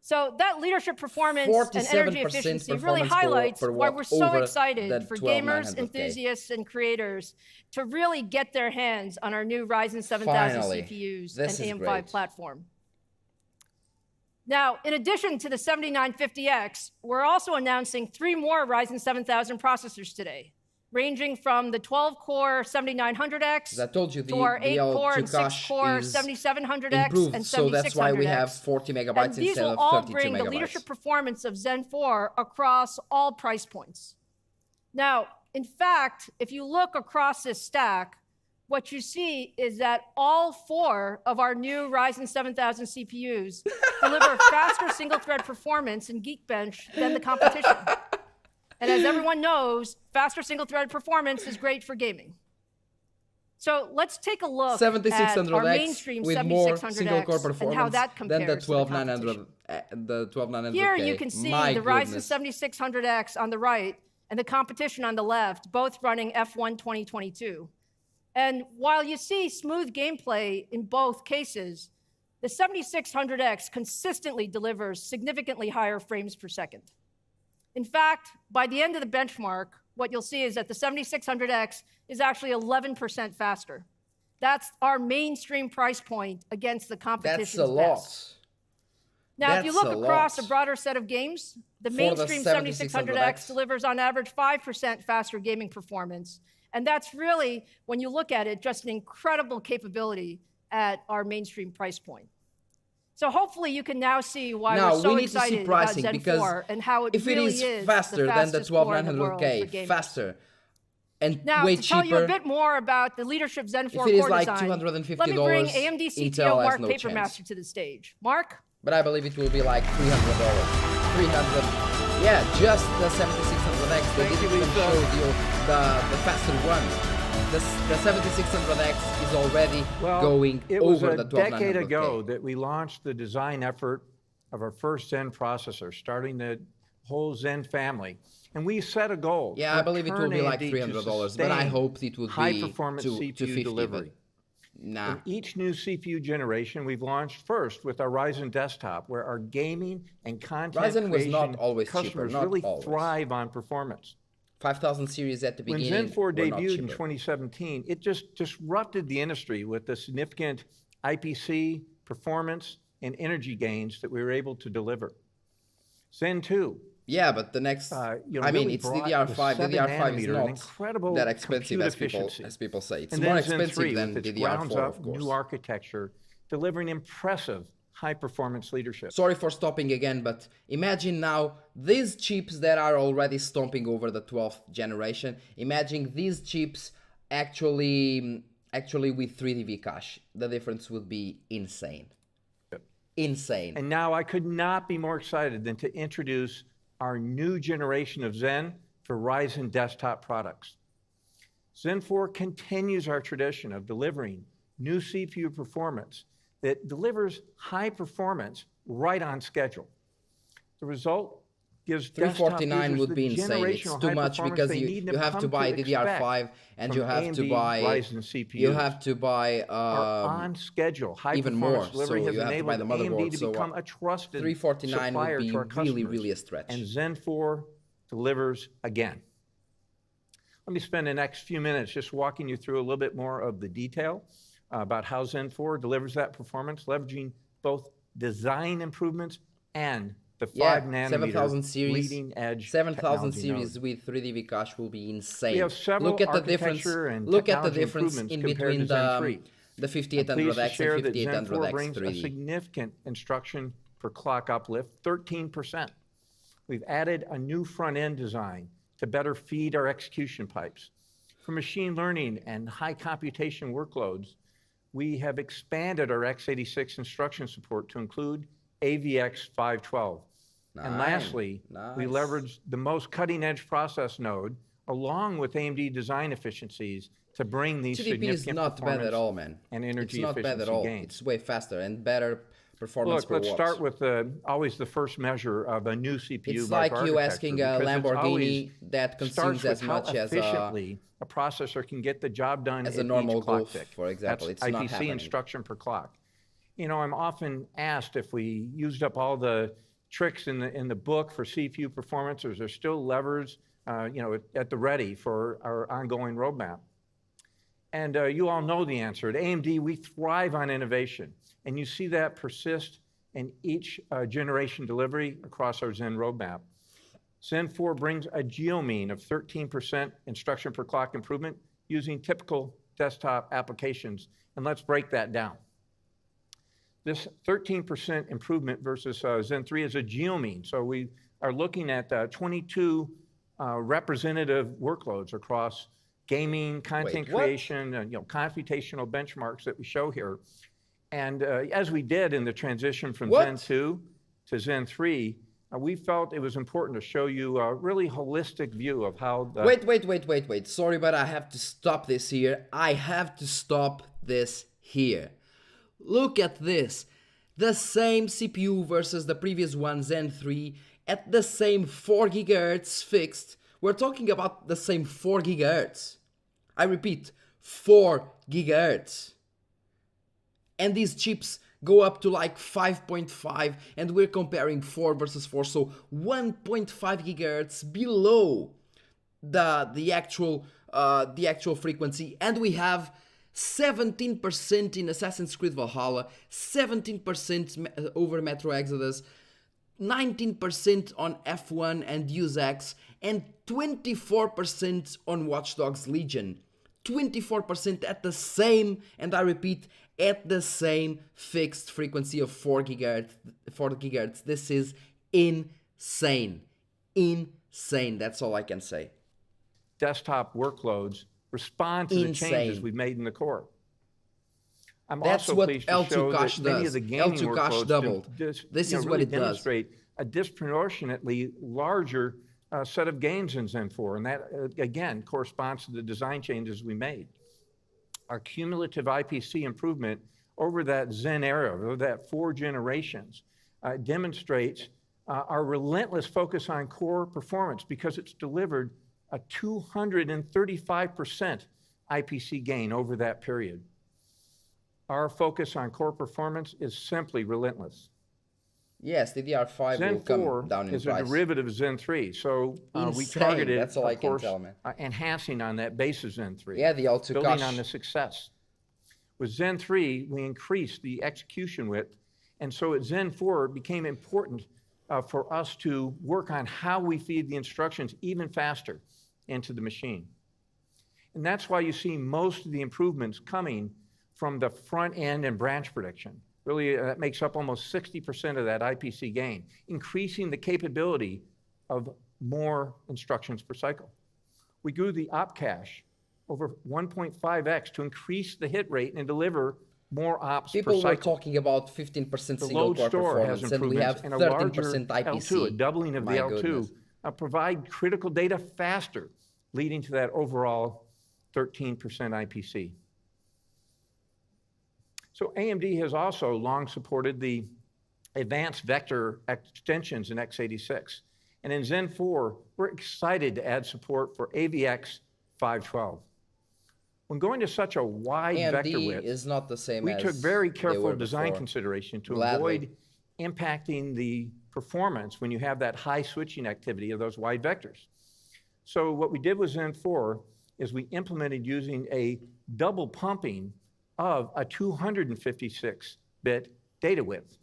So that leadership performance and energy efficiency really highlights why we're so excited for gamers, enthusiasts, and creators to really get their hands on our new Ryzen 7000 CPUs and AM5 platform. Now, in addition to the 7950X, we're also announcing 3 more Ryzen 7000 processors today, ranging from the 12-core 7900X to our 8-core and 6-core 7700X and 7600X. So that's why we have 40 megabytes instead of 32 megabytes. These will all bring the leadership performance of Zen 4 across all price points. Now, In fact, if you look across this stack, what you see is that all 4 of our new Ryzen 7000 CPUs deliver faster single-thread performance in Geekbench than the competition. And as everyone knows, faster single-thread performance is great for gaming. So let's take a look at our mainstream 7600X and how that compares to the competition. The 12900K. Here you can see the Ryzen 7600X on the right and the competition on the left, both running F1 2022. And while you see smooth gameplay in both cases, the 7600X consistently delivers significantly higher frames per second. In fact, by the end of the benchmark, what you'll see is that the 7600X is actually 11% faster. That's our mainstream price point against the competition's That's a lot. best. Now, if you look across a broader set of games, the mainstream 7600X delivers on average 5% faster gaming performance. And that's really, when you look at it, just an incredible capability at our mainstream price point. So hopefully you can now see why we're so excited about Zen 4 and how it really is faster than the 1200K, faster and now, way to cheaper. Tell you a bit more about the leadership Zen 4 core like design, $250, let me bring AMD CTO Mark Papermaster to the stage. Mark? But I believe it will be like $300. 300. Yeah, just the 7600X. They didn't even show you the faster one. The 7600X is already going over the 1200K. It was a decade ago that we launched the design effort of our first Zen processor, starting the whole Zen family. And we set a goal. Yeah, I believe it will be like $300, but I hoped it would be high-performance CPU 250, delivery. Nah. In each new CPU generation, we've launched first with our Ryzen desktop, where our gaming and content Ryzen was not always customers cheaper, really thrive on performance. 5000 series at the beginning. When Zen 4 debuted in 2017, it just disrupted the industry with the significant IPC, performance, and energy gains that we were able to deliver. Zen 2. Yeah, but the next, I mean, it's DDR5. DDR5 is not that expensive as people say. It's more expensive than DDR4, of course. New architecture, delivering impressive high-performance leadership. Sorry for stopping again, but imagine now these chips that are already stomping over the 12th generation. Imagine these chips actually with 3D cache. The difference would be insane. Yep. Insane. And now I could not be more excited than to introduce our new generation of Zen for Ryzen desktop products. Zen 4 continues our tradition of delivering new CPU performance that delivers high performance right on schedule. The result gives 349 would be insane. It's too much because you have to buy DDR5 and you have to buy Ryzen CPUs. You have to buy on schedule high even more. Delivery so you have to buy the motherboard. AMD to become a trusted 349 supplier would be to our customers. really a stretch. And Zen 4 delivers again. Let me spend the next few minutes just walking you through a little bit more of the detail about how Zen 4 delivers that performance, leveraging both design improvements and the 5 nanometer 7000 series, leading edge 7000 series with 3D cache will be insane. We have several look at the difference. Look at the difference in between the 5800X and 5800X brings 3D. A significant instruction per clock uplift, 13%. We've added a new front-end design to better feed our execution pipes. For machine learning and high computation workloads, we have expanded our x86 instruction support to include AVX 512. And lastly, we leveraged the most cutting-edge process node along with AMD design efficiencies to bring these TDP significant is not bad at all, man. And energy it's not efficiency bad at all. gains. It's way faster and better performance per watt. Let's start with always the first measure of a new CPU. It's like you asking a Lamborghini that consumes as much as efficiently a processor can get the job done as a normal Golf, tick. for example. That's it's not IPC happening. instruction per clock. You know, I'm often asked if we used up all the tricks in the book for CPU performance, or is there still levers, at the ready for our ongoing roadmap? And you all know the answer. At AMD, we thrive on innovation, and you see that persist in each generation delivery across our Zen roadmap. Zen 4 brings a geomean of 13% instruction per clock improvement using typical desktop applications, and let's break that down. This 13% improvement versus Zen 3 is a geomean, so we are looking at 22 representative workloads across gaming, content creation, and computational benchmarks that we show here. And as we did in the transition from Zen 2 to Zen 3, we felt it was important to show you a really holistic view of how the... Wait. Sorry, but I have to stop this here. Look at this. The same CPU versus the previous one, Zen 3, at the same 4 GHz fixed. We're talking about the same 4 GHz. I repeat, 4 GHz. And these chips go up to like 5.5, and we're comparing 4 versus 4, so 1.5 GHz below the actual frequency, and we have 17% in Assassin's Creed Valhalla, 17% over Metro Exodus, 19% on F1 and Deus Ex, and 24% on Watch Dogs Legion. 24% at the same, and I repeat, at the same fixed frequency of 4 gigahertz. This is insane. Insane, that's all I can say. Desktop workloads respond to the changes we've made in the core. That's also what pleased to L2 show cache that many does. of the gaming L2 cache workloads doubled. This is really what it demonstrate a disproportionately larger set of gains in Zen 4, and that, again, corresponds to the design changes we made. Our cumulative IPC improvement over that Zen era, over that 4 generations, demonstrates our relentless focus on core performance because it's delivered a 235% IPC gain over that period. Our focus on core performance is simply relentless. Yes, DDR5 Zen will come 4 down in is price. a derivative of Zen 3, so we Insane. targeted, That's all I of can course, tell, man. enhancing on that base of Zen 3. Yeah, the L2 building cache. on the success. With Zen 3, we increased the execution width, and so at Zen 4, it became important for us to work on how we feed the instructions even faster into the machine. And that's why you see most of the improvements coming from the front end and branch prediction. Really, that makes up almost 60% of that IPC gain, increasing the capability of more instructions per cycle. We grew the op cache over 1.5x to increase the hit rate and deliver more ops per cycle. People were talking about 15% The single load core store has performance, and we have improvements, and a larger 13% IPC. L2, a doubling of the L2, goodness. Provide critical data faster, leading to that overall 13% IPC. So AMD has also long supported the advanced vector extensions in x86. And in Zen 4, we're excited to add support for AVX 512. When going to such a wide vector width, is not the same we as took very they careful were design before. consideration to Gladly. avoid impacting the performance when you have that high switching activity of those wide vectors. So what we did with Zen 4 is we implemented using a double pumping of a 256-bit data width.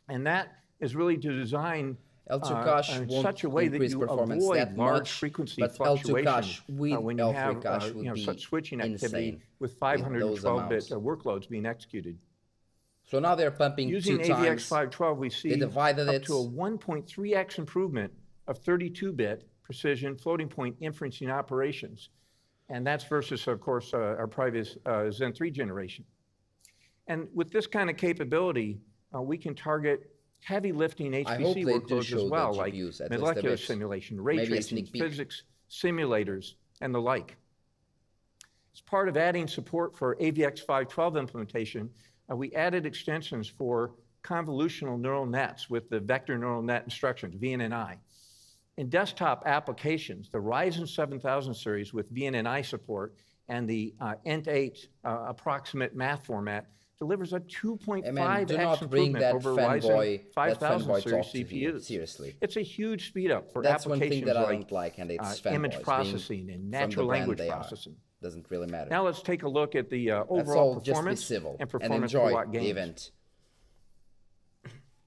And that is really to design L2 cache in won't such a way that increase you performance avoid that large much, frequency but L2 fluctuations cache with when you L3 have cache would be such switching activity insane with those 512-bit amounts. workloads being executed. So now they're pumping Using 2 AVX times. 512, we see divided up it. to a 1.3x improvement of 32-bit precision floating point inferencing operations. And that's versus, of course, our previous Zen 3 generation. And with this kind of capability, we can target heavy lifting HPC workloads as well, like molecular simulation, ray tracing, physics simulators, and the like. As part of adding support for AVX 512 implementation, we added extensions for convolutional neural nets with the vector neural net instructions, VNNI. In desktop applications, the Ryzen 7000 series with VNNI support and the INT8 approximate math format delivers a 2.5x improvement over Ryzen 5000 series CPUs. Seriously. It's a huge speed up for That's one thing applications that I like don't like, and it's image processing and natural language processing. Doesn't really matter. Now let's take a look at the Let's overall all performance just be civil and performance enjoy per watt the gains. event.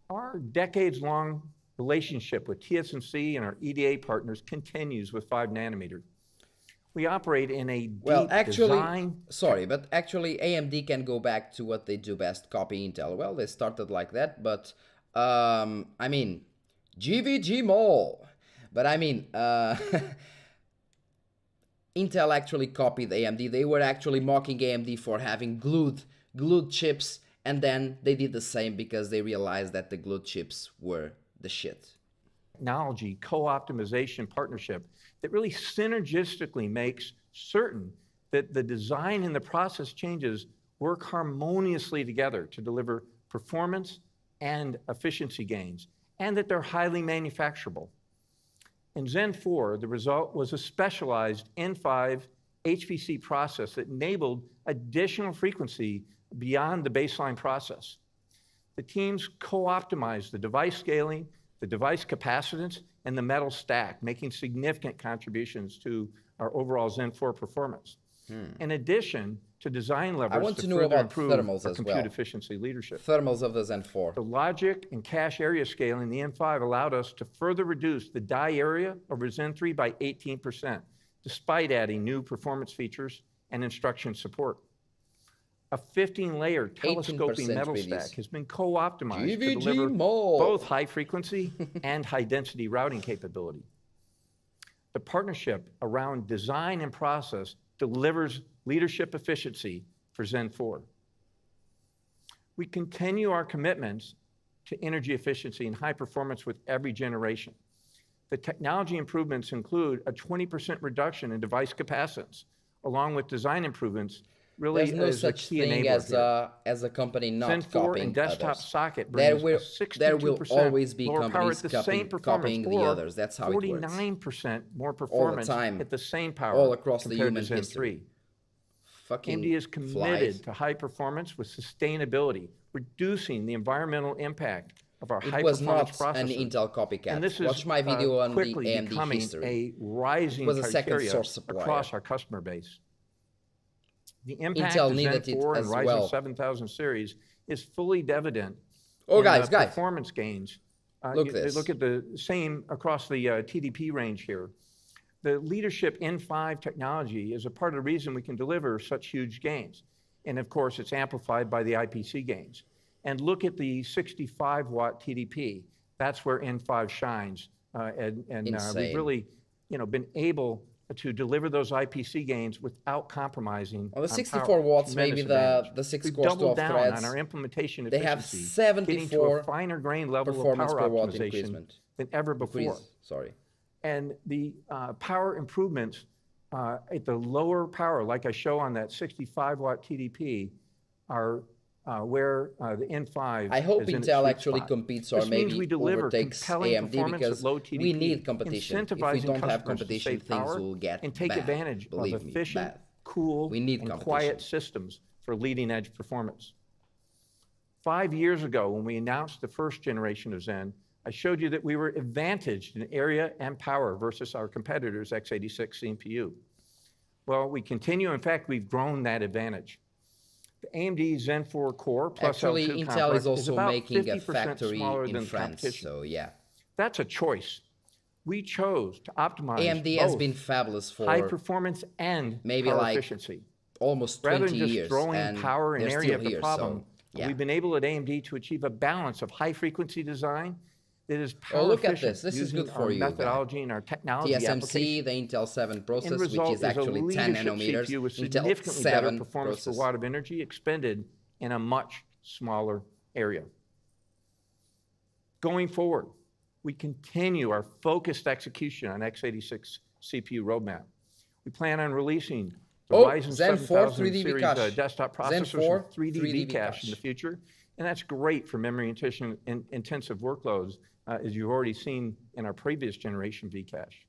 Our decades-long relationship with TSMC and our EDA partners continues with 5 nanometer. We operate in a deep design. Sorry, but actually AMD can go back to what they do best, copy Intel. Well, they started like that, but I mean, GVG Mall. But I mean, Intel actually copied AMD. They were actually mocking AMD for having glued chips, and then they did the same because they realized that the glued chips were the shit. Technology co-optimization partnership that really synergistically makes certain that the design and the process changes work harmoniously together to deliver performance and efficiency gains, and that they're highly manufacturable. In Zen 4, the result was a specialized N5 HPC process that enabled additional frequency beyond the baseline process. The teams co-optimized the device scaling, the device capacitance, and the metal stack, making significant contributions to our overall Zen 4 performance. In addition to design levers to further improve our compute efficiency leadership. Thermals of the Zen 4. The logic and cache area scaling in the N5 allowed us to further reduce the die area over Zen 3 by 18%, despite adding new performance features and instruction support. A 15-layer telescoping metal stack has been co-optimized to deliver both high frequency and high density routing capability. The partnership around design and process delivers leadership efficiency for Zen 4. We continue our commitments to energy efficiency and high performance with every generation. The technology improvements include a 20% reduction in device capacitance, along with design improvements. Really, there's no such thing as a company not Zen 4 copying and desktop others. socket brings there will always be companies copying the others. That's how it works. 49% more performance all the time, at the same power all across the compared human to Zen history. 3. Fucking AMD is committed to high performance with sustainability, reducing the environmental impact of our high performance processors. It was not an Intel copycat. And this is Watch my video on the quickly AMD becoming history. a rising It was a second criteria source supplier. across our customer base. The impact Intel of needed Zen it 4 and as Ryzen well. 7000 series is fully evident Oh, in guys, performance gains. Look at the same across the TDP range here. The leadership N5 technology is a part of the reason we can deliver such huge gains. And of course, it's amplified by the IPC gains. And look at the 65-watt TDP. That's where N5 shines. And we've really been able to deliver those IPC gains without compromising on the on 64 power. watts, maybe the 6 cores, 12 threads. On our implementation they efficiency, have 74 getting to a finer grain level of power per watt optimization than ever before. Sorry. And the power improvements at the lower power, like I show on that 65-watt TDP, are where the N5 I hope is in Intel its actually spot. competes or This maybe means we deliver overtakes compelling AMD performance because at low TDP, we need competition. If we incentivizing don't have customers to competition, save things power will get and take bad. advantage of Believe me, efficient, bad. cool, We need and competition. quiet systems for leading-edge performance. 5 years ago, when we announced the first generation of Zen, I showed you that we were advantaged in area and power versus our competitors' x86 CPU. Well, we continue. In fact, we've grown that advantage. The AMD Zen 4 core plus Actually, L2 Intel is complex also about making a 50% factory smaller in than France, competition. so yeah. That's a choice. We chose to optimize AMD has been fabulous for high performance and maybe power like efficiency. almost 20 Rather than just years, throwing and power and they're area still at the here, problem, so yeah. we've been able at AMD to achieve a balance of high frequency design that is power look at efficient this. This is using good for our you, methodology and our technology TSMC, the Intel 7 process, which result is actually a 10 leadership nanometers. CPU with Intel significantly 7 better performance process. per watt of energy expended in a much smaller area. Going forward, we continue our focused execution on x86 CPU roadmap. We plan on releasing the Ryzen Zen 4 7000 3D series cache. desktop Zen processors 4 with 3D cache in the future, and that's great for memory intensive workloads, as you've already seen in our previous generation Vcache.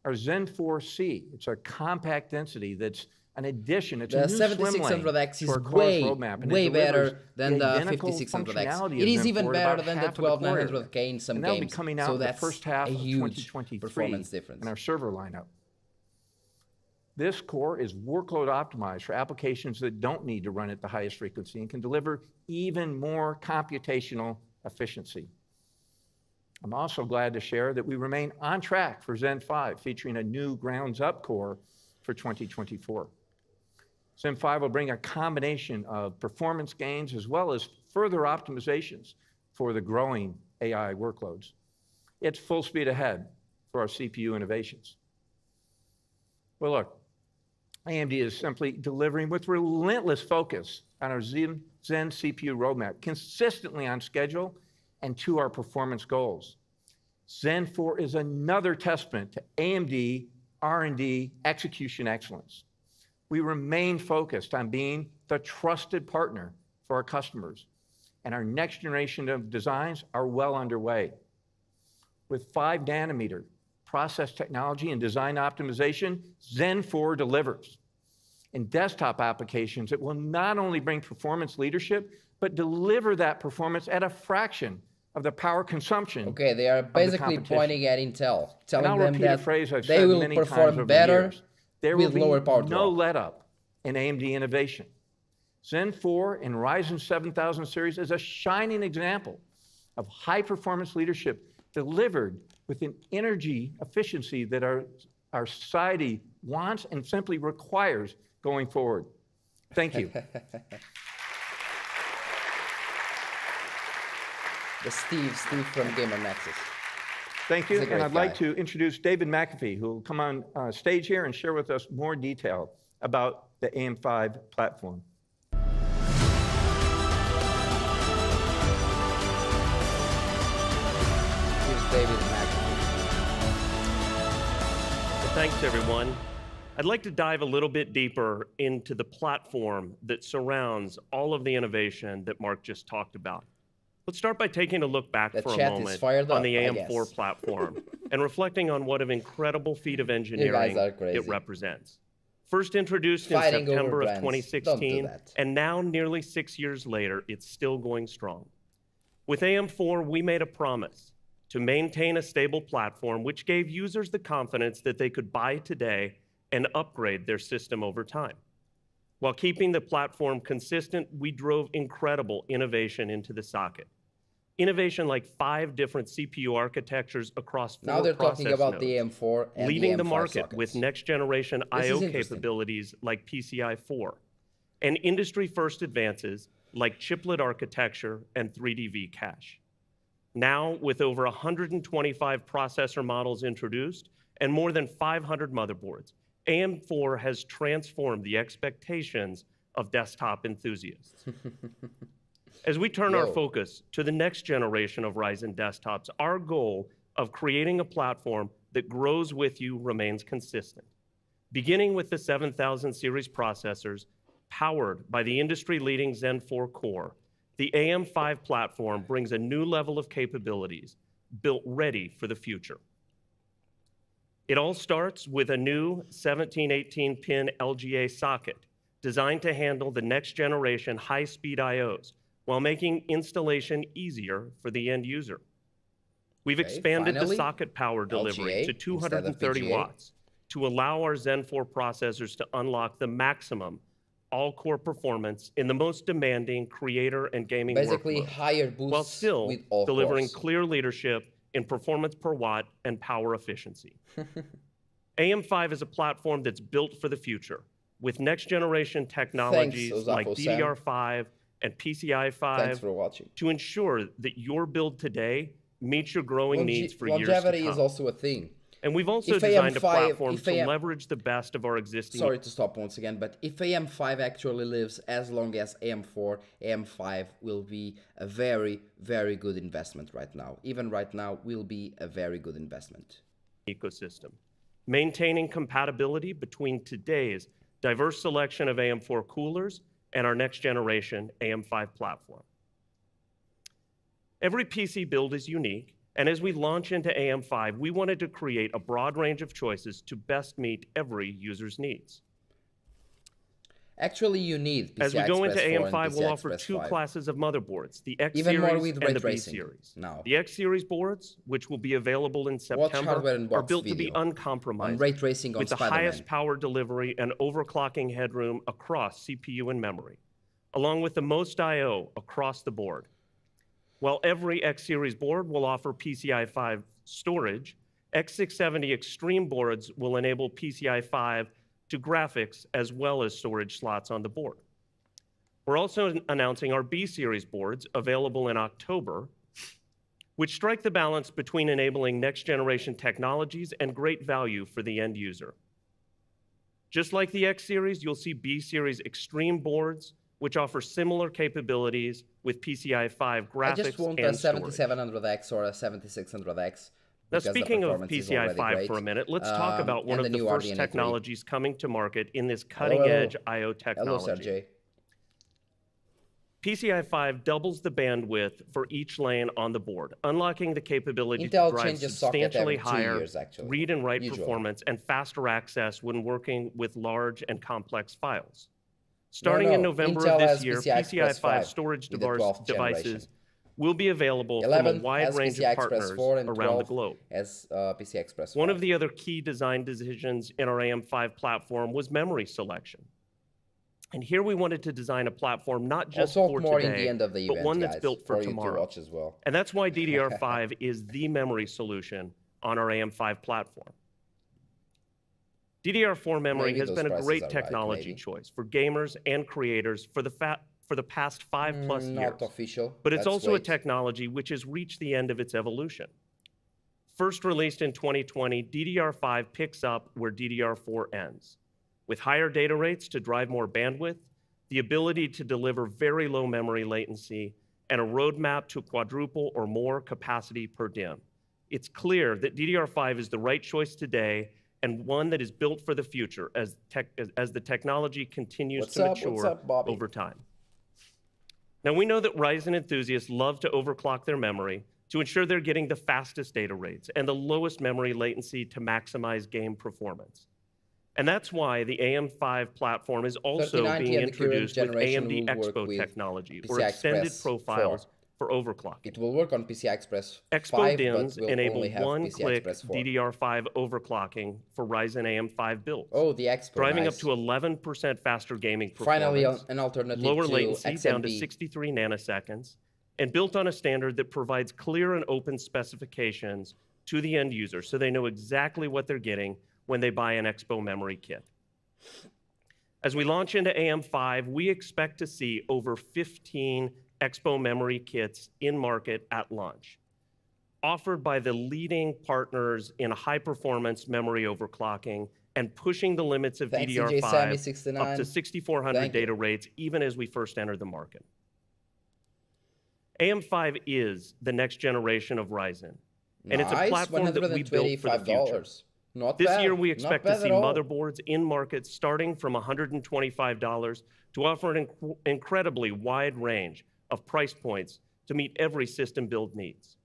Our Zen 4C, it's a compact density that's an addition. It's the a new swim lane 7600X is to our way, roadmap, and way it better than the identical 5600X. functionality It of is Zen even 4 at better about than the half of the core area. 12900K in some And that'll be games. coming out So in the that's first half a of huge 2023 performance difference. in our server lineup. This core is workload optimized for applications that don't need to run at the highest frequency and can deliver even more computational efficiency. I'm also glad to share that we remain on track for Zen 5, featuring a new grounds-up core for 2024. Zen 5 will bring a combination of performance gains as well as further optimizations for the growing AI workloads. It's full speed ahead. for our CPU innovations. Well, look, AMD is simply delivering with relentless focus on our Zen CPU roadmap, consistently on schedule and to our performance goals. Zen 4 is another testament to AMD R&D execution excellence. We remain focused on being the trusted partner for our customers, and our next generation of designs are well underway. With 5 nanometer process technology and design optimization, Zen 4 delivers. In desktop applications, it will not only bring performance leadership, but deliver that performance at a fraction of the power consumption. Okay, they are basically pointing at Intel, telling them that they will perform better with lower power draw. There will be no let-up in AMD innovation. Zen 4 and Ryzen 7000 series is a shining example of high-performance leadership delivered with an energy efficiency that our society wants and simply requires going forward. Thank you. The Steve from Gamer Nexus. Thank you, and I'd like to introduce David McAfee, who will come on stage here and share with us more detail about the AM5 platform. Here's David McAfee. Well, thanks, everyone. I'd like to dive a little bit deeper into the platform that surrounds all of the innovation that Mark just talked about. Let's start by taking a look back for a moment on the AM4 platform and reflecting on what an incredible feat of engineering it represents. First introduced in September of 2016, and now nearly 6 years later, it's still going strong. With AM4, we made a promise to maintain a stable platform which gave users the confidence that they could buy today and upgrade their system over time. While keeping the platform consistent, we drove incredible innovation into the socket. Innovation like 5 different CPU architectures across 4 now they're process talking about nodes, the AM4 and leading the AM5 market sockets. with next-generation I/O capabilities like PCIe 4, and industry-first advances like chiplet architecture and 3D cache. Now, with over 125 processor models introduced and more than 500 motherboards, AM4 has transformed the expectations of desktop enthusiasts. As we turn our focus to the next generation of Ryzen desktops, our goal of creating a platform that grows with you remains consistent. Beginning with the 7000 series processors, powered by the industry-leading Zen 4 core, the AM5 platform brings a new level of capabilities built ready for the future. It all starts with a new 17-18-pin LGA socket designed to handle the next generation high-speed IOs while making installation easier for the end user. We've expanded the socket power delivery to 230 watts to allow our Zen 4 processors to unlock the maximum all-core performance in the most demanding creator and gaming basically workloads, higher boosts while still with all delivering cores. clear leadership in performance per watt and power efficiency. AM5 is a platform that's built for the future with next-generation technologies like DDR5 and PCIe 5 to ensure that your build today meets your growing needs for years to come. Longevity is also a thing. And we've also designed a platform to leverage the best of our existing... Sorry to stop once again, but if AM5 actually lives as long as AM4, AM5 will be a very, very good investment right now. Even right now, will be a very good investment. Ecosystem. Maintaining compatibility between today's diverse selection of AM4 coolers and our next generation AM5 platform. Every PC build is unique, and as we launch into AM5, we wanted to create a broad range of choices to best meet every user's needs. Actually, you need PCI As we go into Express 4 AM5, and we'll PCI offer Express 2 5. classes of motherboards, the X Even series more with ray and the B tracing series. now. The X series boards, which will be available in September, are built to be uncompromised ray tracing on with the highest power delivery and overclocking headroom across CPU and memory, along with the most I/O across the board. While every X series board will offer PCIe 5 storage, X670 Extreme boards will enable PCIe 5 to graphics as well as storage slots on the board. We're also announcing our B series boards available in October which strike the balance between enabling next-generation technologies and great value for the end user. Just like the X series, you'll see B series Extreme boards, which offer similar capabilities with PCIe 5 graphics and storage. I just want a 7700X or a 7600X. Now, speaking of PCIe 5 for a minute, let's talk about one of the first RDNA3 technologies coming to market in this cutting-edge I/O technology. Hello, Sergey. PCIe 5 doubles the bandwidth for each lane on the board, unlocking the capability Intel to drive changes socket substantially every 2 higher years, actually, read and write usually. performance and faster access when working with large and complex files. Starting in November Intel of this has year, PCI PCIe 5 storage with the 12th devices generation. will be available from a wide range of partners around the globe. As PCI Express 5. One of the other key design decisions in our AM5 platform was memory selection. And here we wanted to design a platform not just I'll talk for more today, in the end of the event, but one that's guys, built for you to tomorrow. watch as well. And that's why DDR5 is the memory solution on our AM5 platform. DDR4 memory has been a great technology choice for gamers and creators for the past 5+ years. Not official. But it's also a technology which has reached the end of its evolution. First released in 2020, DDR5 picks up where DDR4 ends, with higher data rates to drive more bandwidth, the ability to deliver very low memory latency, and a roadmap to quadruple or more capacity per DIMM. It's clear that DDR5 is the right choice today and one that is built for the future as the technology continues to mature over time. Now, we know that Ryzen enthusiasts love to overclock their memory to ensure they're getting the fastest data rates and the lowest memory latency to maximize game performance. And that's why the AM5 platform is also being introduced with AMD Expo technology, or extended profiles for overclocking. It will work on PCI Express 5, Expo DIMMs but will enable only have one-click PCI Express 4. DDR5 overclocking for Ryzen AM5 builds. Oh, the Expo, driving nice. up to 11% faster gaming performance. Finally, an alternative lower to latency XMB. down to 63 nanoseconds, and built on a standard that provides clear and open specifications to the end user so they know exactly what they're getting when they buy an Expo memory kit. As we launch into AM5, we expect to see over 15 Expo memory kits in market at launch, offered by the leading partners in high-performance memory overclocking and pushing the limits of DDR5 up to 6400 data rates even as we first enter the market. AM5 is the next generation of Ryzen, and it's a platform that we built for the future. This year, we expect to see motherboards in market starting from $125 to offer an incredibly wide range of price points to meet every system build needs.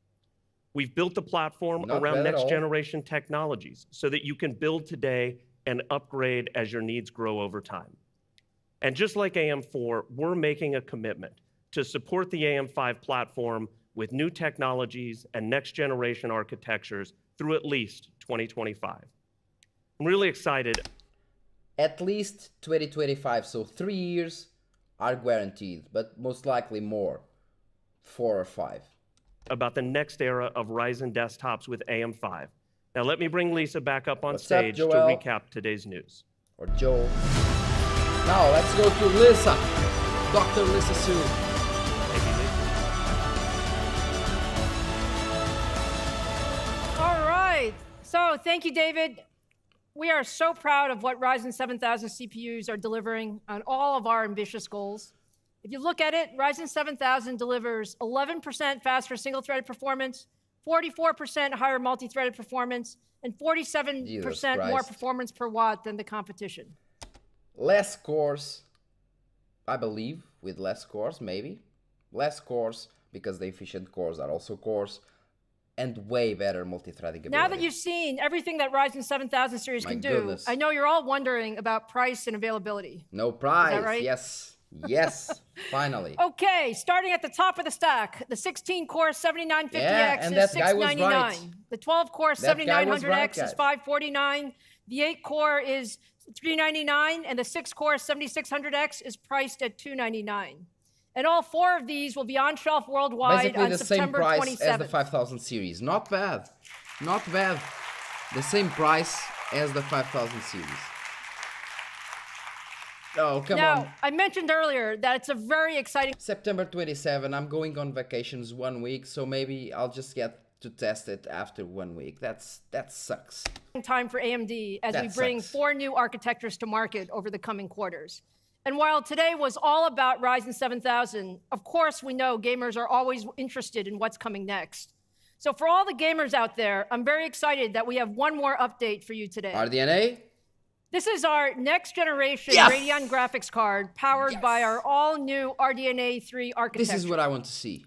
We've built the platform around next-generation technologies so that you can build today and upgrade as your needs grow over time. And just like AM4, we're making a commitment to support the AM5 platform with new technologies and next-generation architectures through at least 2025. I'm really excited. At least 2025, so 3 years are guaranteed, but most likely more, 4 or 5. About the next era of Ryzen desktops with AM5. Now let me bring Lisa back up on stage to recap today's news. Or Joel. Now let's go to Lisa, Dr. Lisa Su. So thank you, David. We are so proud of what Ryzen 7000 CPUs are delivering on all of our ambitious goals. If you look at it, Ryzen 7000 delivers 11% faster single-threaded performance, 44% higher multi-threaded performance, and 47% more performance per watt than the competition. Less cores, I believe, with less cores, maybe. Less cores, because the efficient cores are also cores. And way better multi-threading ability. Now that you've seen everything that Ryzen 7000 series can do, I know you're all wondering about price and availability. No price, is that right? Yes, yes, finally. Okay, starting at the top of the stack, the 16-core 7950X is $699. Right. The 12-core 7900X is $549. The 8-core is $399, and the 6-core 7600X is priced at $299. And all 4 of these will be on shelf worldwide on September 27th. Basically the same price as the 5000 series. Not bad. Not bad. The same price as the 5000 series. Oh, come now, on. I mentioned earlier that it's a very exciting... September 27, I'm going on vacations 1 week, so maybe I'll just get to test it after 1 week. That sucks. Time for AMD as we bring 4 new architectures to market over the coming quarters. And while today was all about Ryzen 7000, of course we know gamers are always interested in what's coming next. So for all the gamers out there, I'm very excited that we have one more update for you today. RDNA? This is our next generation Radeon graphics card powered by our all-new RDNA3 architecture. This is what I want to see.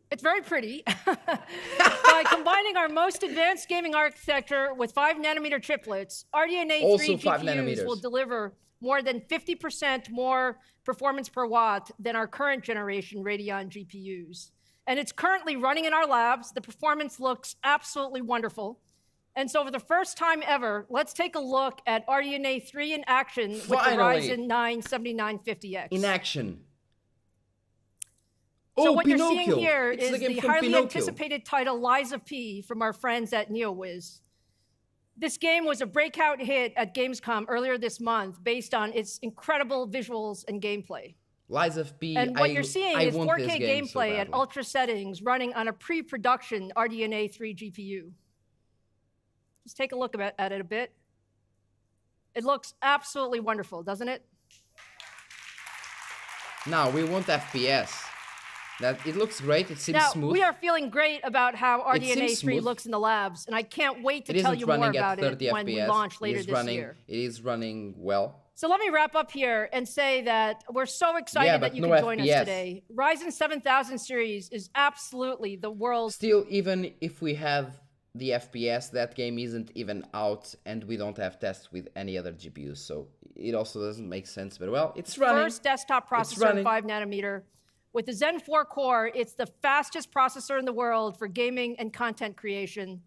It's very pretty. By combining our most advanced gaming architecture with 5nm chiplets, RDNA3 GPUs will deliver more than 50% more performance per watt than our current generation Radeon GPUs. And it's currently running in our labs. The performance looks absolutely wonderful. And so for the first time ever, let's take a look at RDNA3 in action with the Ryzen 9 7950X. In action. So what you're seeing here is the highly anticipated title Lies of P from our friends at NeoWiz. This game was a breakout hit at Gamescom earlier this month based on its incredible visuals and gameplay. Lies of P. And what you're seeing is 4K gameplay at ultra settings running on a pre-production RDNA3 GPU. Just take a look at it a bit. It looks absolutely wonderful, doesn't it? Now, we want FPS. It looks great, it seems smooth. We are feeling great about how RDNA3 looks in the labs, and I can't wait to tell you more about it when we launch later this year. It is running well. So let me wrap up here and say that we're so excited that you can join us today. Ryzen 7000 series is absolutely the world's... Still, even if we have the FPS, that game isn't even out, and we don't have tests with any other GPUs, so it also doesn't make sense. But well, it's running. First desktop processor, 5nm. With the Zen 4 core, it's the fastest processor in the world for gaming and content creation.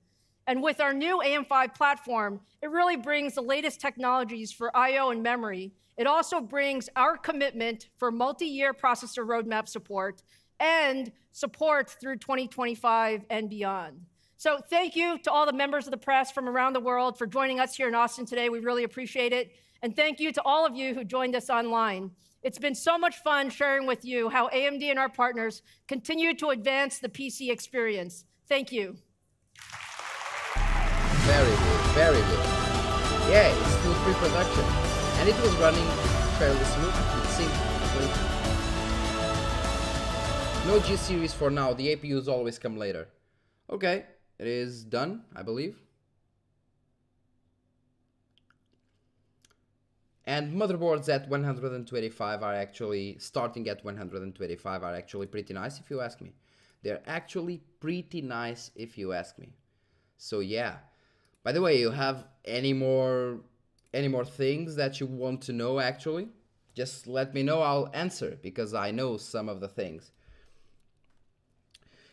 And with our new AM5 platform, it really brings the latest technologies for I/O and memory. It also brings our commitment for multi-year processor roadmap support and support through 2025 and beyond. So thank you to all the members of the press from around the world for joining us here in Austin today. We really appreciate it. And thank you to all of you who joined us online. It's been so much fun sharing with you how AMD and our partners continue to advance the PC experience. Thank you. Very good, very good. Yeah, it's still pre-production. And it was running fairly smooth, it seemed. No G series for now, the APUs always come later. Okay, it is done, I believe. And motherboards at 125 are actually, starting at 125 are actually pretty nice if you ask me. They're actually pretty nice if you ask me. So yeah. By the way, you have any more things that you want to know actually? Just let me know, I'll answer, because I know some of the things.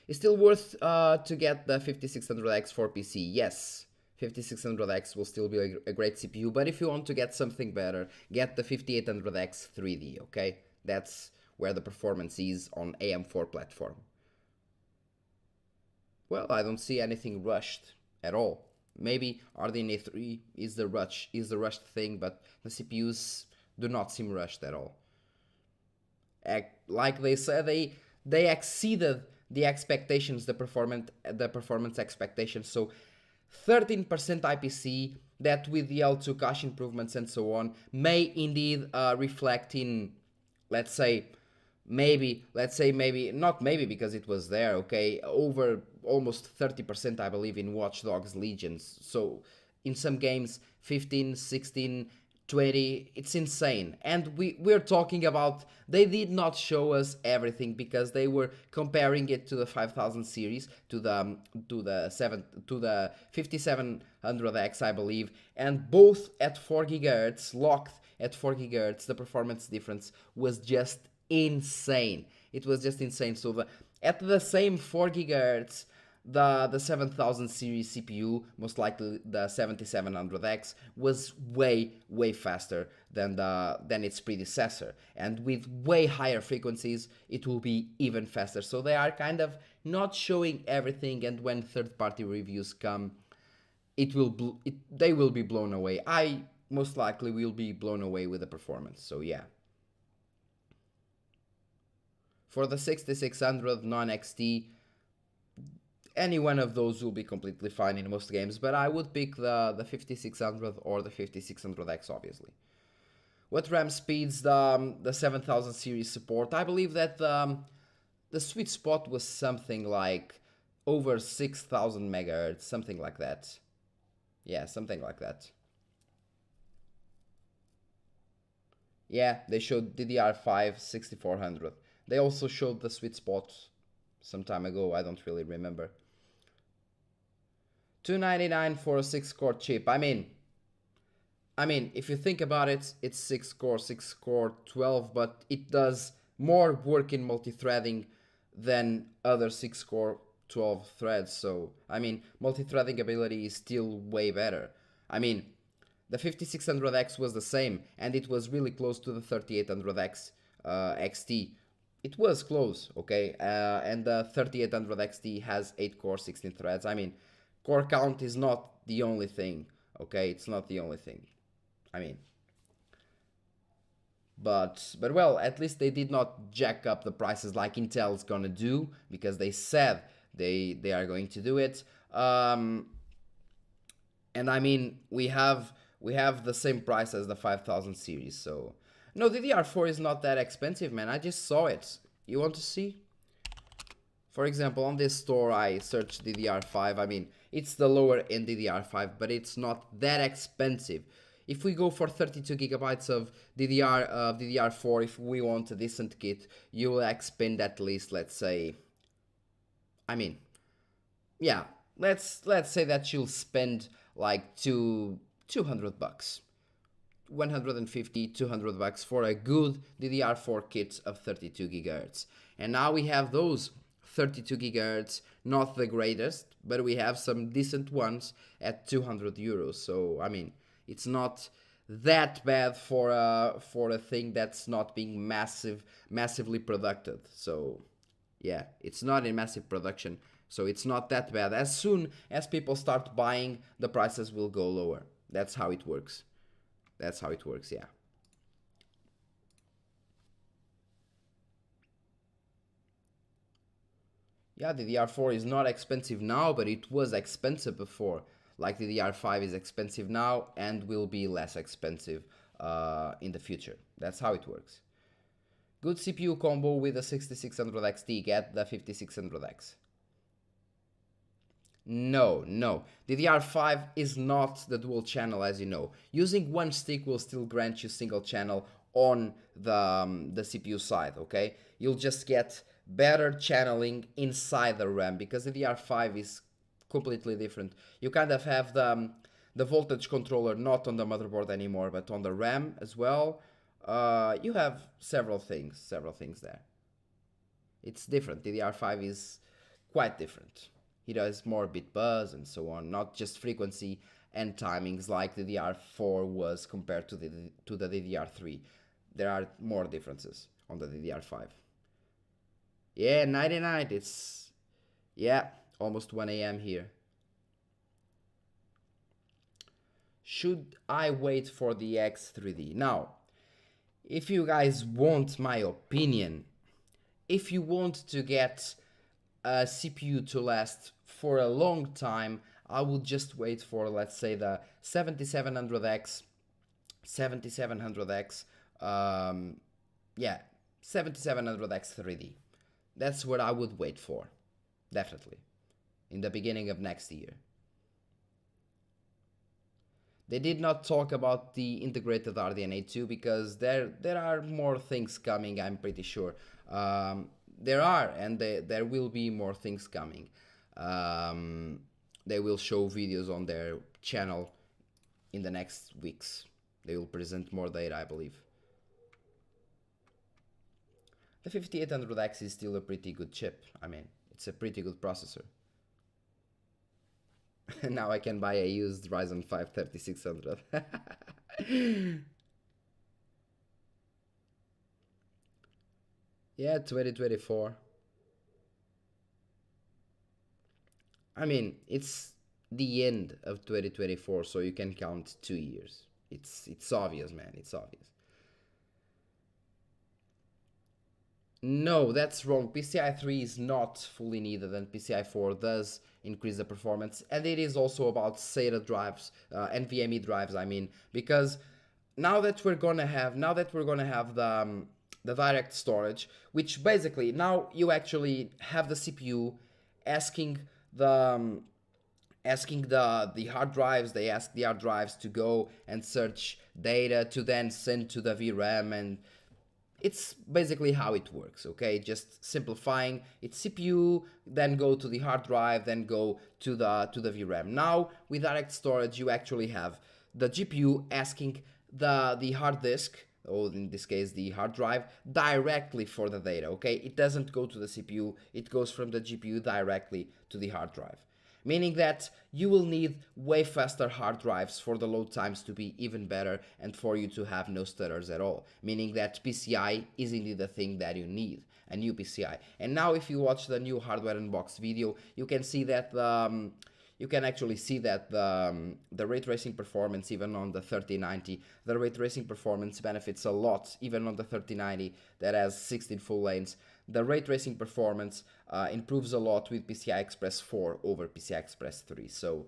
It's still worth to get the 5600X for PC, yes. 5600X will still be a great CPU, but if you want to get something better, get the 5800X 3D, okay? That's where the performance is on AM4 platform. Well, I don't see anything rushed at all. Maybe RDNA3 is the rushed thing, but the CPUs do not seem rushed at all. Like they said, they exceeded the expectations, the performance expectations. So 13% IPC, that with the L2 cache improvements and so on, may indeed reflect in, let's say maybe, not maybe because it was there, okay, over almost 30% I believe in Watch Dogs Legions. So in some games 15, 16, 20, it's insane. And we're talking about, they did not show us everything because they were comparing it to the 5000 series, to the 5700X I believe, and both at 4 GHz, locked at 4 GHz, the performance difference was just insane. It was just insane. So at the same 4 GHz, the 7000 series CPU, most likely the 7700X, was way faster than its predecessor, and with way higher frequencies it will be even faster. So they are kind of not showing everything, and when third-party reviews come, they will be blown away. most likely will be blown away with the performance. So yeah. For the 6600 non-XT, any one of those will be completely fine in most games, but I would pick the 5600 or the 5600X, obviously. What RAM speeds the 7000 series support? I believe that the sweet spot was something like over 6000 megahertz, something like that. Yeah, something like that. Yeah, they showed DDR5 6400. They also showed the sweet spot some time ago, I don't really remember. $299 for a 6-core chip. I mean, if you think about it, it's 6-core, 12, but it does more work in multi-threading than other 6-core 12 threads. So, I mean, multi-threading ability is still way better. I mean, the 5600X was the same, and it was really close to the 3800X XT. It was close, okay? And the 3800 XT has 8-core, 16 threads. I mean, core count is not the only thing, okay? It's not the only thing. I mean, but well, at least they did not jack up the prices like Intel's gonna do, because they said they are going to do it. And I mean, we have the same price as the 5000 series, so no, DDR4 is not that expensive, man. I just saw it. You want to see? For example, on this store, I searched DDR5. I mean, it's the lower end DDR5, but it's not that expensive. If we go for 32 gigabytes of DDR4, if we want a decent kit, you will expend at least, let's say, I mean, yeah, let's say that you'll spend like $200. 150, 200 bucks for a good DDR4 kit of 32 gigahertz. And now we have those 32 gigahertz, not the greatest, but we have some decent ones at 200 euros. So, I mean, it's not that bad for a thing that's not being massively produced. So, yeah, it's not in massive production, so it's not that bad. As soon as people start buying, the prices will go lower. That's how it works. That's how it works, yeah. Yeah, DDR4 is not expensive now, but it was expensive before. Like DDR5 is expensive now and will be less expensive in the future. That's how it works. Good CPU combo with a 6600 XT, get the 5600X. No. DDR5 is not the dual channel, as you know. Using one stick will still grant you single channel on the CPU side, okay? You'll just get better channeling inside the RAM, because the DDR5 is completely different. You kind of have the voltage controller not on the motherboard anymore, but on the RAM as well. You have several things there. It's different. DDR5 is quite different. It has more bit buzz and so on, not just frequency and timings like the DDR4 was compared to the DDR3. There are more differences on the DDR5. Yeah, 99, it's, yeah, almost 1 a.m. here. Should I wait for the X3D? Now, if you guys want my opinion, if you want to get a CPU to last for a long time, I would just wait for, let's say, the 7700X, 7700X, yeah, 7700X 3D. That's what I would wait for, definitely, in the beginning of next year. They did not talk about the integrated RDNA2 because there are more things coming, I'm pretty sure. There are, and there will be more things coming. They will show videos on their channel in the next weeks. They will present more data, I believe. The 5800X is still a pretty good chip. I mean, it's a pretty good processor. Now I can buy a used Ryzen 5 3600. Yeah, 2024. I mean, it's the end of 2024, so you can count 2 years. It's obvious, man. It's obvious. No, that's wrong. PCI 3 is not fully needed, and PCI 4 does increase the performance, and it is also about SATA drives, NVMe drives, I mean, because now that we're gonna have the direct storage, which basically now you actually have the CPU asking the hard drives, they ask the hard drives to go and search data to then send to the VRAM, and it's basically how it works, okay? Just simplifying, it's CPU, then go to the hard drive, then go to the VRAM. Now, with direct storage, you actually have the GPU asking the hard disk, or in this case the hard drive, directly for the data, okay? It doesn't go to the CPU, it goes from the GPU directly to the hard drive. Meaning that you will need way faster hard drives for the load times to be even better and for you to have no stutters at all. Meaning that PCI is indeed the thing that you need, a new PCI. And now if you watch the new hardware unbox video, you can see that you can actually see that the ray tracing performance, even on the 3090, the ray tracing performance benefits a lot, even on the 3090 that has 16 full lanes. The ray tracing performance improves a lot with PCI Express 4 over PCI Express 3. So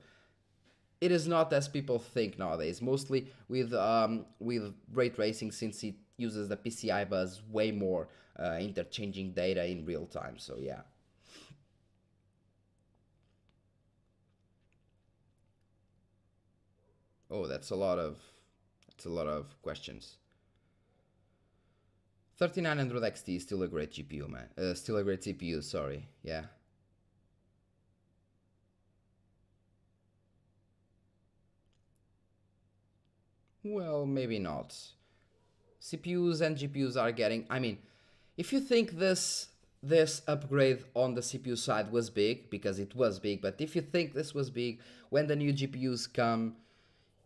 it is not as people think nowadays, mostly with ray tracing, since it uses the PCI bus way more, interchanging data in real time. So yeah. Oh, that's a lot of questions. 3900 XT is still a great GPU, man. Still a great CPU, sorry. Yeah. Well, maybe not. CPUs and GPUs are getting... I mean, if you think this upgrade on the CPU side was big, because it was big, but if you think this was big, when the new GPUs come,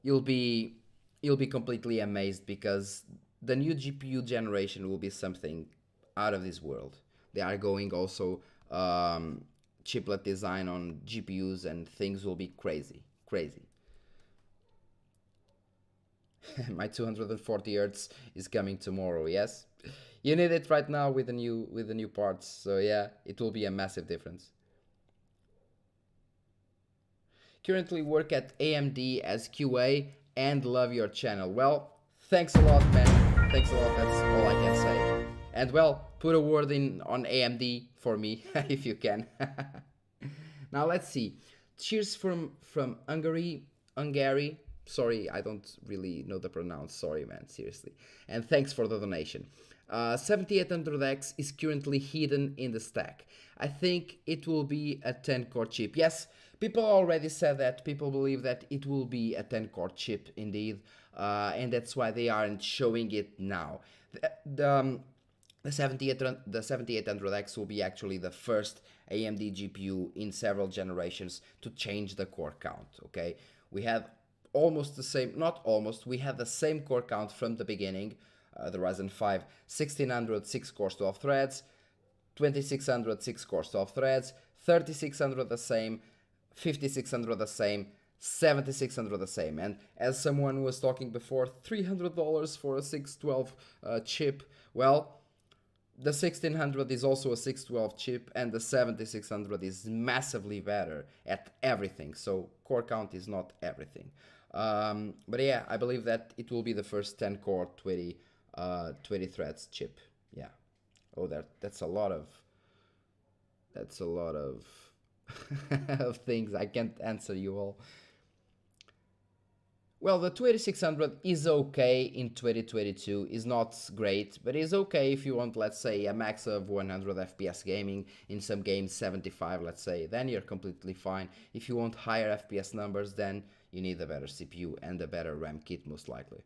you'll be completely amazed, because the new GPU generation will be something out of this world. They are going also chiplet design on GPUs, and things will be crazy. My 240 Hz is coming tomorrow, yes? You need it right now with the new parts, so yeah, it will be a massive difference. Currently work at AMD as QA and love your channel. Well, thanks a lot, man. Thanks a lot, that's all I can say. And well, put a word in on AMD for me, if you can. Now let's see. Cheers from Hungary. Sorry, I don't really know the pronounce. Sorry, man, seriously. And thanks for the donation. 7800X is currently hidden in the stack. I think it will be a 10-core chip. Yes, people already said that. People believe that it will be a 10-core chip indeed, and that's why they aren't showing it now. The 7800X will be actually the first AMD GPU in several generations to change the core count, okay? We have almost the same, not almost, we had the same core count from the beginning. The Ryzen 5 1600 6 cores 12 threads, 2600 6 cores 12 threads, 3600 the same, 5600 the same, 7600 the same. And as someone was talking before, $300 for a 612 chip. Well, the 1600 is also a 612 chip, and the 7600 is massively better at everything. So core count is not everything. But yeah, I believe that it will be the first 10 core 20 threads chip. Yeah. Oh, that's a lot of of things. I can't answer you all. Well, the 2600 is okay in 2022, is not great, but is okay if you want, let's say, a max of 100 FPS gaming, in some games 75, let's say, then you're completely fine. If you want higher FPS numbers, then you need a better CPU and a better RAM kit, most likely.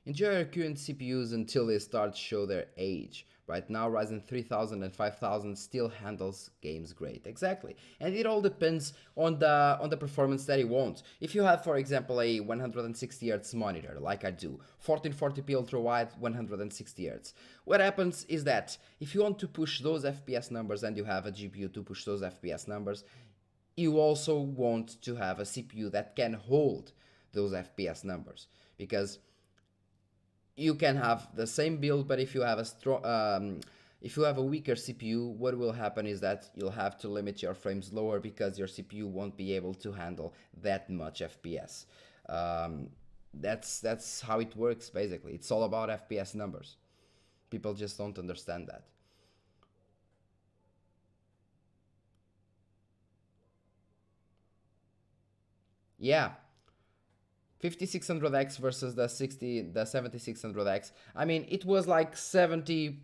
Enjoy your current CPUs until they start to show their age. Right now, Ryzen 3000 and 5000 still handles games great. Exactly. And it all depends on the performance that you want. If you have, for example, a 160Hz monitor, like I do, 1440p ultra-wide, 160Hz, what happens is that if you want to push those FPS numbers and you have a GPU to push those FPS numbers, you also want to have a CPU that can hold those FPS numbers, because you can have the same build, but if you have a weaker CPU, what will happen is that you'll have to limit your frames lower because your CPU won't be able to handle that much FPS. That's how it works basically. It's all about FPS numbers. People just don't understand that. Yeah. 5600X versus the 7600X. I mean, it was like 70%,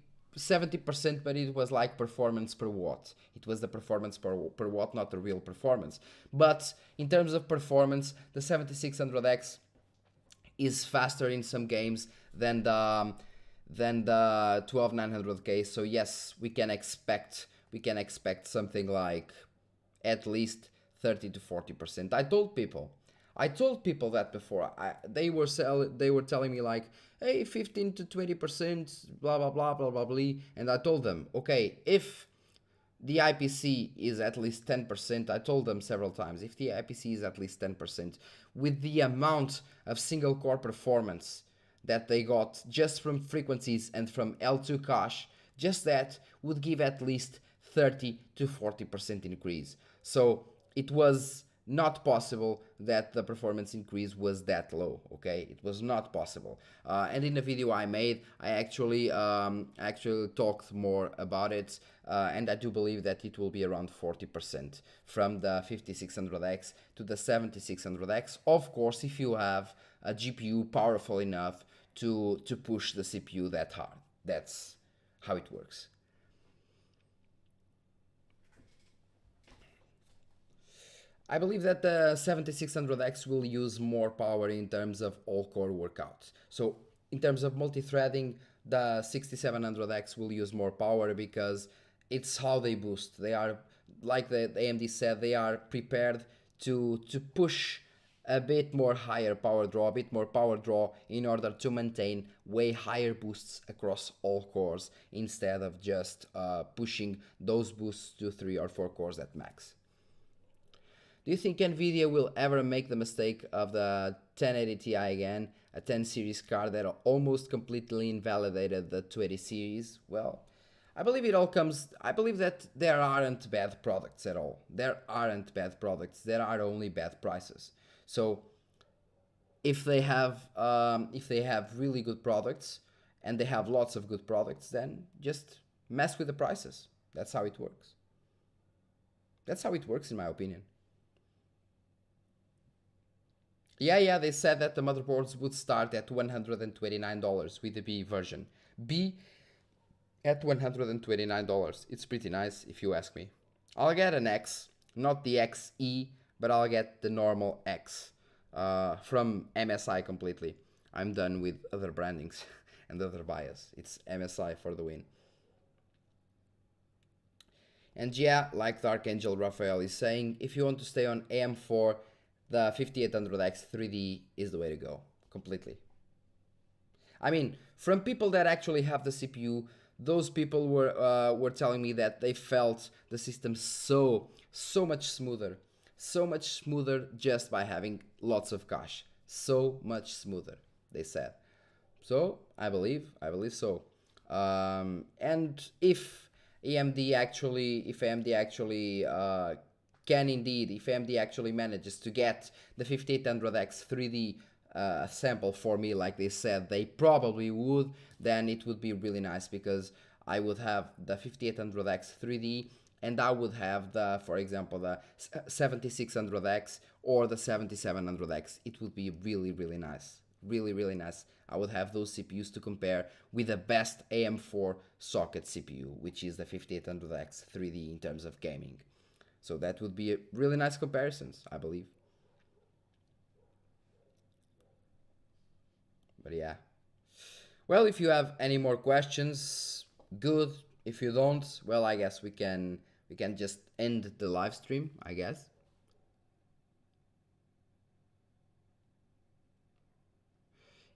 but it was like performance per watt. It was the performance per watt, not the real performance. But in terms of performance, the 7600X is faster in some games than the 12900K. So yes, we can expect something like at least 30 to 40%. I told people that before. They were telling me like, hey, 15 to 20%, blah blah blah blah blah blah. And I told them, okay, if the IPC is at least 10%, I told them several times, if the IPC is at least 10%, with the amount of single core performance that they got just from frequencies and from L2 cache, just that would give at least 30 to 40% increase. So it was not possible that the performance increase was that low. Okay, it was not possible. And in the video I made, I actually talked more about it, and I do believe that it will be around 40% from the 5600X to the 7600X. Of course, if you have a GPU powerful enough to push the CPU that hard. That's how it works. I believe that the 7600X will use more power in terms of all-core workouts. So in terms of multi-threading, the 6700X will use more power because it's how they boost. They are, like the AMD said, they are prepared to push a bit more higher power draw, in order to maintain way higher boosts across all cores instead of just pushing those boosts to 3 or 4 cores at max. Do you think Nvidia will ever make the mistake of the 1080 Ti again, a 10 series card that almost completely invalidated the 280 series? Well, I believe that there aren't bad products at all. There aren't bad products. There are only bad prices. So if they have really good products and they have lots of good products, then just mess with the prices. That's how it works. That's how it works, in my opinion. Yeah, they said that the motherboards would start at $129 with the B version. B at $129. It's pretty nice, if you ask me. I'll get an X, not the XE, but I'll get the normal X from MSI completely. I'm done with other brandings and other bias. It's MSI for the win. And yeah, like Dark Angel Raphael is saying, if you want to stay on AM4, the 5800X 3D is the way to go, completely. I mean, from people that actually have the CPU, those people were telling me that they felt the system so much smoother just by having lots of cache. So much smoother, they said. So I believe so. And if AMD actually if AMD actually manages to get the 5800X 3D sample for me, like they said they probably would, then it would be really nice, because I would have the 5800X 3D and I would have for example, the 7600X or the 7700X. It would be really nice. Really nice. I would have those CPUs to compare with the best AM4 socket CPU, which is the 5800X 3D in terms of gaming. So that would be a really nice comparisons, I believe. But yeah. Well, if you have any more questions, good. If you don't, well, I guess we can just end the live stream, I guess.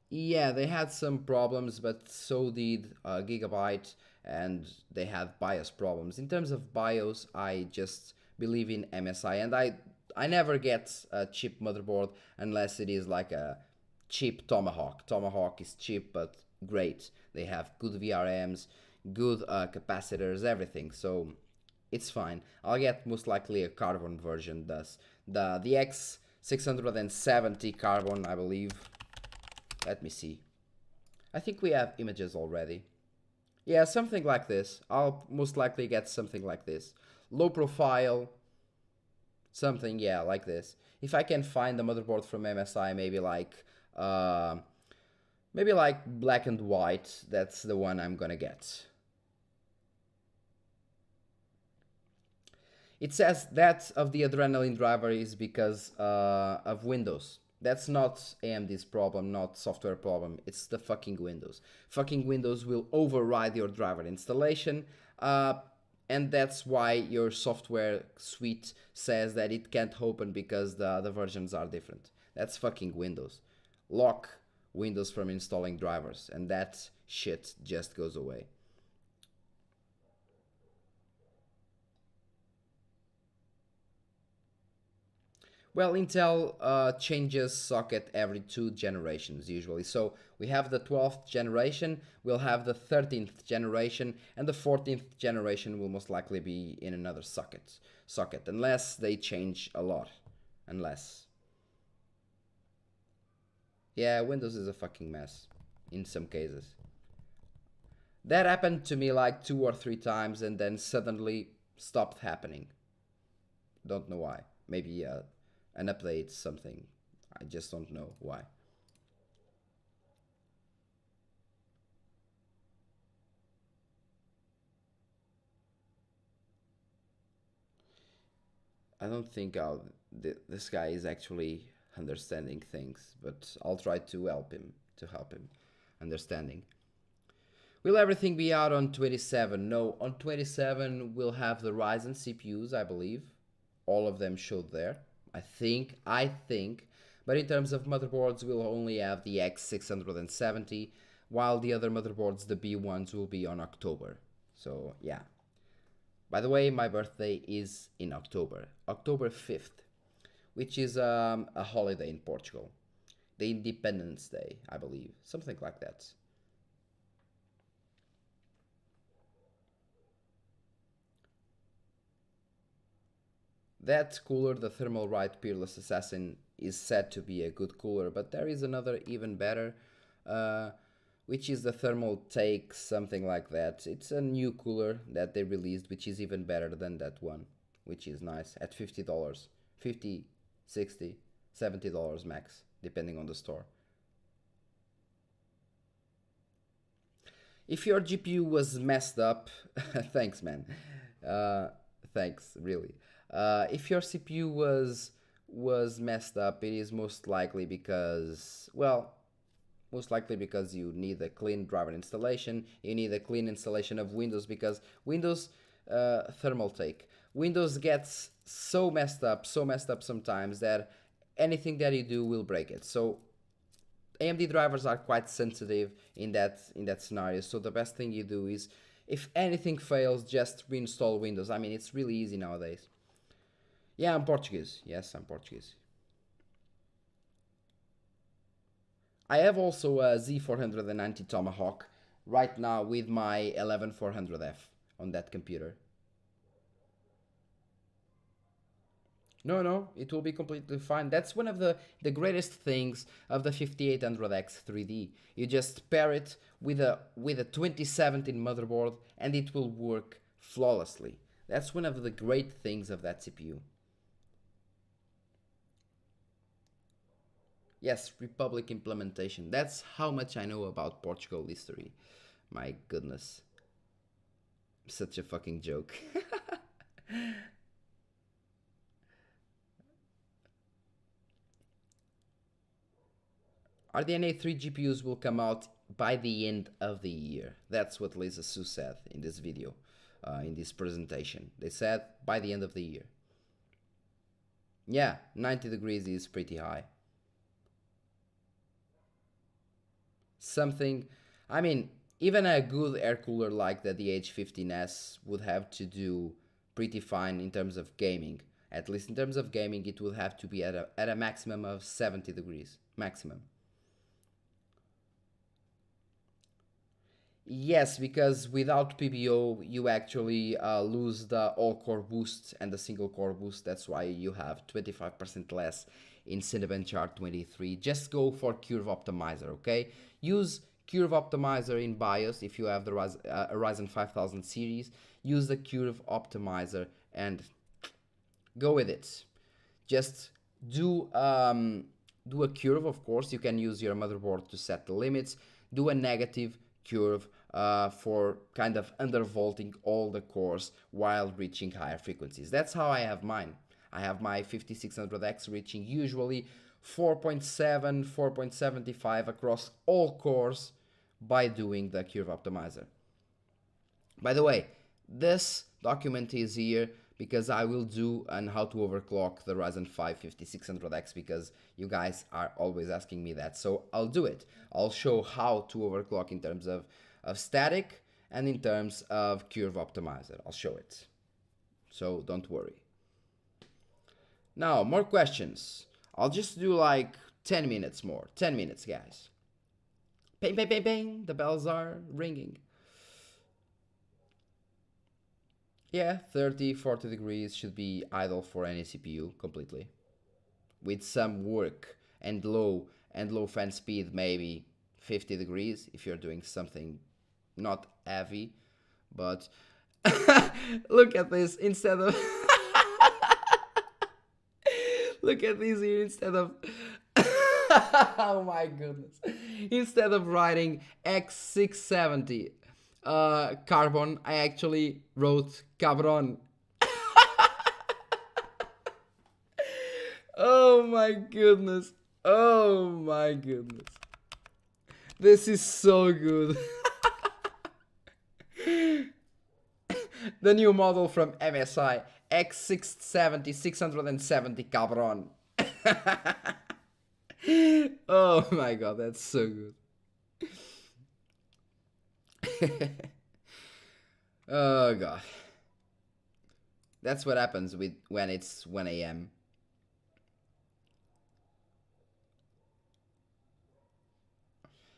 Yeah, they had some problems, but so did Gigabyte, and they had BIOS problems. In terms of BIOS, I just believe in MSI, and I never get a cheap motherboard unless it is like a cheap Tomahawk. Tomahawk is cheap, but great. They have good VRMs, good capacitors, everything, so it's fine. I'll get most likely a carbon version, thus. The X670 carbon, I believe. Let me see. I think we have images already. Yeah, something like this. I'll most likely get something like this. Low profile. Something, yeah, like this. If I can find the motherboard from MSI, maybe like black and white, that's the one I'm gonna get. It says that of the Adrenaline driver is because of Windows. That's not AMD's problem, not software problem. It's the fucking Windows. Fucking Windows will override your driver installation, and that's why your software suite says that it can't open because the versions are different. That's fucking Windows. Lock Windows from installing drivers, and that shit just goes away. Well, Intel changes socket every 2 generations usually. So we have the 12th generation, we'll have the 13th generation, and the 14th generation will most likely be in another socket, unless they change a lot. Unless. Yeah, Windows is a fucking mess in some cases. That happened to me like 2 or 3 times and then suddenly stopped happening. Don't know why. Maybe an update, something. I just don't know why. I don't think this guy is actually understanding things, but I'll try to help him understanding. Will everything be out on 27? No, on 27 we'll have the Ryzen CPUs, I believe. All of them showed there. I think, but in terms of motherboards, we'll only have the X670, while the other motherboards, the B ones, will be on October. So, yeah. By the way, my birthday is in October 5th, which is a holiday in Portugal. The Independence Day, I believe, something like that. That cooler, the Thermalright Peerless Assassin, is said to be a good cooler, but there is another even better, which is the Thermal Take, something like that. It's a new cooler that they released, which is even better than that one, which is nice, at $50. $50, $60, $70 max, depending on the store. If your GPU was messed up, thanks, man. Thanks, really. If your CPU was messed up, it is most likely because, well, you need a clean driver installation. You need a clean installation of Windows because Windows Thermal Take. Windows gets so messed up sometimes that anything that you do will break it. So AMD drivers are quite sensitive in that scenario. So the best thing you do is, if anything fails, just reinstall Windows. I mean, it's really easy nowadays. Yeah, I'm Portuguese. Yes, I'm Portuguese. I have also a Z490 Tomahawk right now with my 11400F on that computer. No, it will be completely fine. That's one of the greatest things of the 5800X 3D. You just pair it with a 2017 motherboard and it will work flawlessly. That's one of the great things of that CPU. Yes, Republic implementation. That's how much I know about Portugal history. My goodness. Such a fucking joke. RDNA3 GPUs will come out by the end of the year. That's what Lisa Su said in this video, in this presentation. They said by the end of the year. Yeah, 90 degrees is pretty high. Something, I mean, even a good air cooler like the DH15S would have to do pretty fine in terms of gaming. At least in terms of gaming, it would have to be at a maximum of 70 degrees, maximum. Yes, because without PBO, you actually lose the all-core boost and the single-core boost. That's why you have 25% less in Cinnamon Chart 23. Just go for Curve Optimizer, okay? Use Curve Optimizer in BIOS if you have the Ryzen 5000 series. Use the Curve Optimizer and go with it. Just do a curve, of course. You can use your motherboard to set the limits. Do a negative curve for kind of undervolting all the cores while reaching higher frequencies. That's how I have mine. I have my 5600X reaching usually 4.7, 4.75 across all cores by doing the curve optimizer. By the way, this document is here because I will do on how to overclock the Ryzen 5 5600X because you guys are always asking me that. So I'll do it. I'll show how to overclock in terms of static and in terms of curve optimizer. I'll show it. So don't worry. Now, more questions. I'll just do like 10 minutes more. 10 minutes, guys. Bang, bang, bang, bang. The bells are ringing. Yeah, 30, 40 degrees should be idle for any CPU completely. With some work and low fan speed, maybe 50 degrees if you're doing something not heavy. But look at this instead of look at this here instead of oh my goodness. Instead of writing X670 carbon, I actually wrote cabron. Oh my goodness. Oh my goodness. This is so good. The new model from MSI, X670, 670 cabron. Oh my god, that's so good. Oh god. That's what happens when it's 1 AM.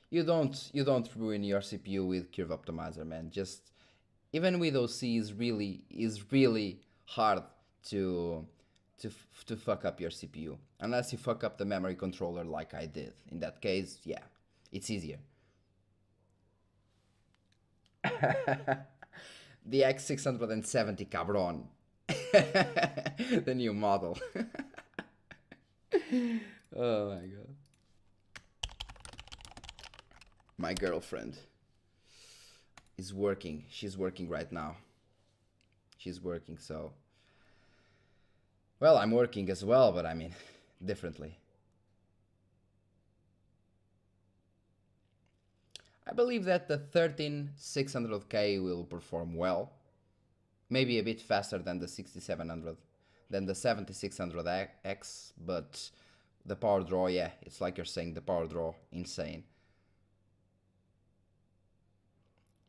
You don't ruin your CPU with curve optimizer, man. Just even with OC is really hard to fuck up your CPU unless you fuck up the memory controller like I did. In that case, yeah, it's easier. The X670 cabron. The new model. Oh my god. My girlfriend is working. She's working right now. She's working, so... Well, I'm working as well, but I mean, differently. I believe that the 13600K will perform well. Maybe a bit faster than the 6700, than the 7600X, but the power draw, yeah, it's like you're saying, the power draw, insane.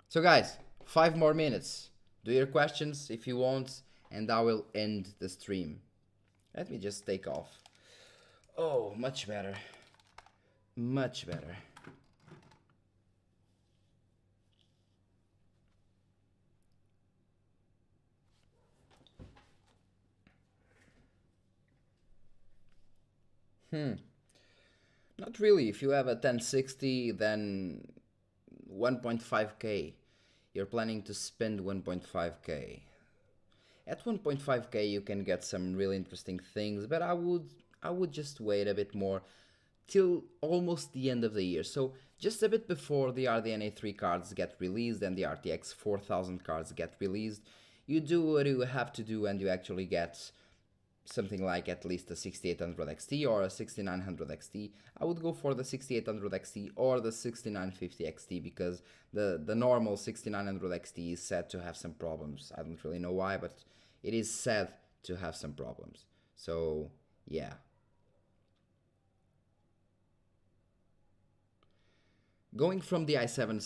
So guys, 5 more minutes. Do your questions if you want, and I will end the stream. Let me just take off. Oh, much better. Much better. Not really. If you have a 1060, then 1.5K. You're planning to spend 1.5K. At 1.5K you can get some really interesting things, but I would just wait a bit more till almost the end of the year. So just a bit before the RDNA3 cards get released and the RTX 4000 cards get released, you do what you have to do and you actually get something like at least a 6800 XT or a 6900 XT, I would go for the 6800 XT or the 6950 XT, because the normal 6900 XT is said to have some problems. I don't really know why, but it is said to have some problems. So yeah. Going from the i7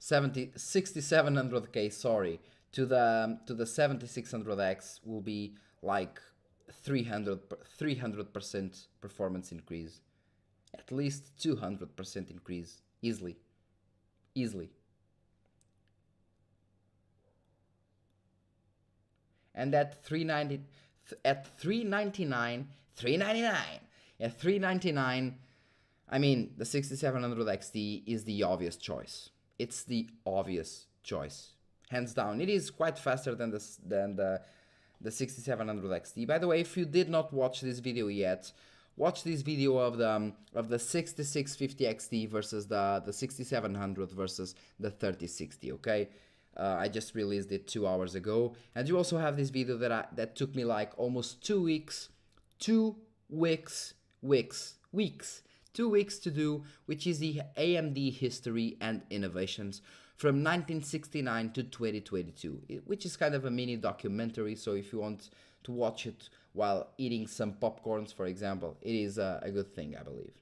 6700K, sorry, to the 7600X will be like 300% performance increase, at least 200% increase, easily. And at 399, I mean, the 6700 XT is the obvious choice. It's the obvious choice, hands down. It is quite faster than the 6700 XT. By the way, if you did not watch this video yet, watch this video of the 6650 XT versus the 6700 versus the 3060. Okay, I just released it 2 hours ago, and you also have this video that took me like almost 2 weeks. 2 weeks to do, which is the AMD history and innovations from 1969 to 2022, which is kind of a mini documentary. So if you want to watch it while eating some popcorns, for example, it is a good thing, I believe.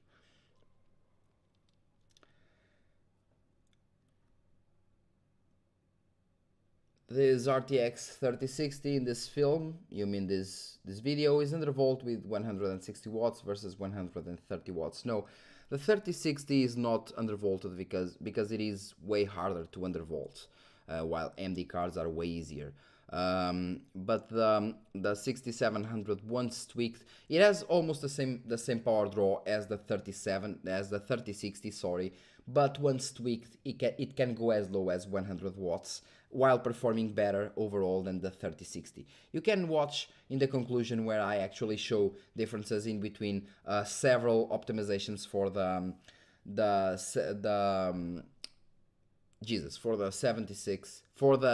This RTX 3060 in this film, you mean this video, is undervolt with 160 watts versus 130 watts. No, the 3060 is not undervolted because it is way harder to undervolt, while AMD cards are way easier. But the 6700, once tweaked, it has almost the same power draw as the 3060, sorry. But once tweaked, it can go as low as 100 watts, while performing better overall than the 3060. You can watch in the conclusion where I actually show differences in between several optimizations for the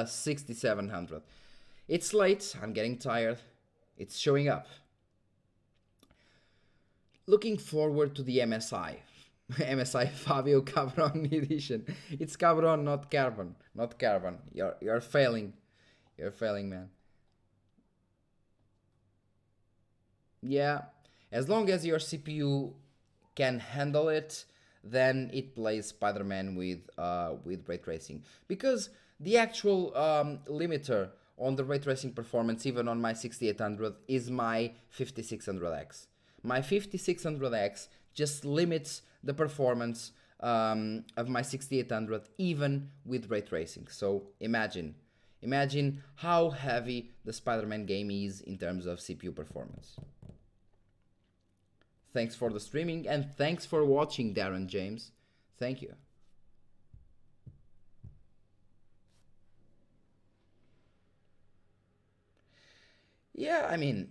6700. It's late, I'm getting tired, it's showing up. Looking forward to the MSI. MSI Fabio Cabron edition. It's Cabron, not Carbon. Not Carbon. You're failing. You're failing, man. Yeah. As long as your CPU can handle it, then it plays Spider-Man with ray tracing. Because the actual limiter on the ray tracing performance, even on my 6800, is my 5600X. My 5600X just limits the performance of my 6800 even with ray tracing. So imagine how heavy the Spider-Man game is in terms of CPU performance. Thanks for the streaming, and thanks for watching, Darren James. Thank you. Yeah, I mean,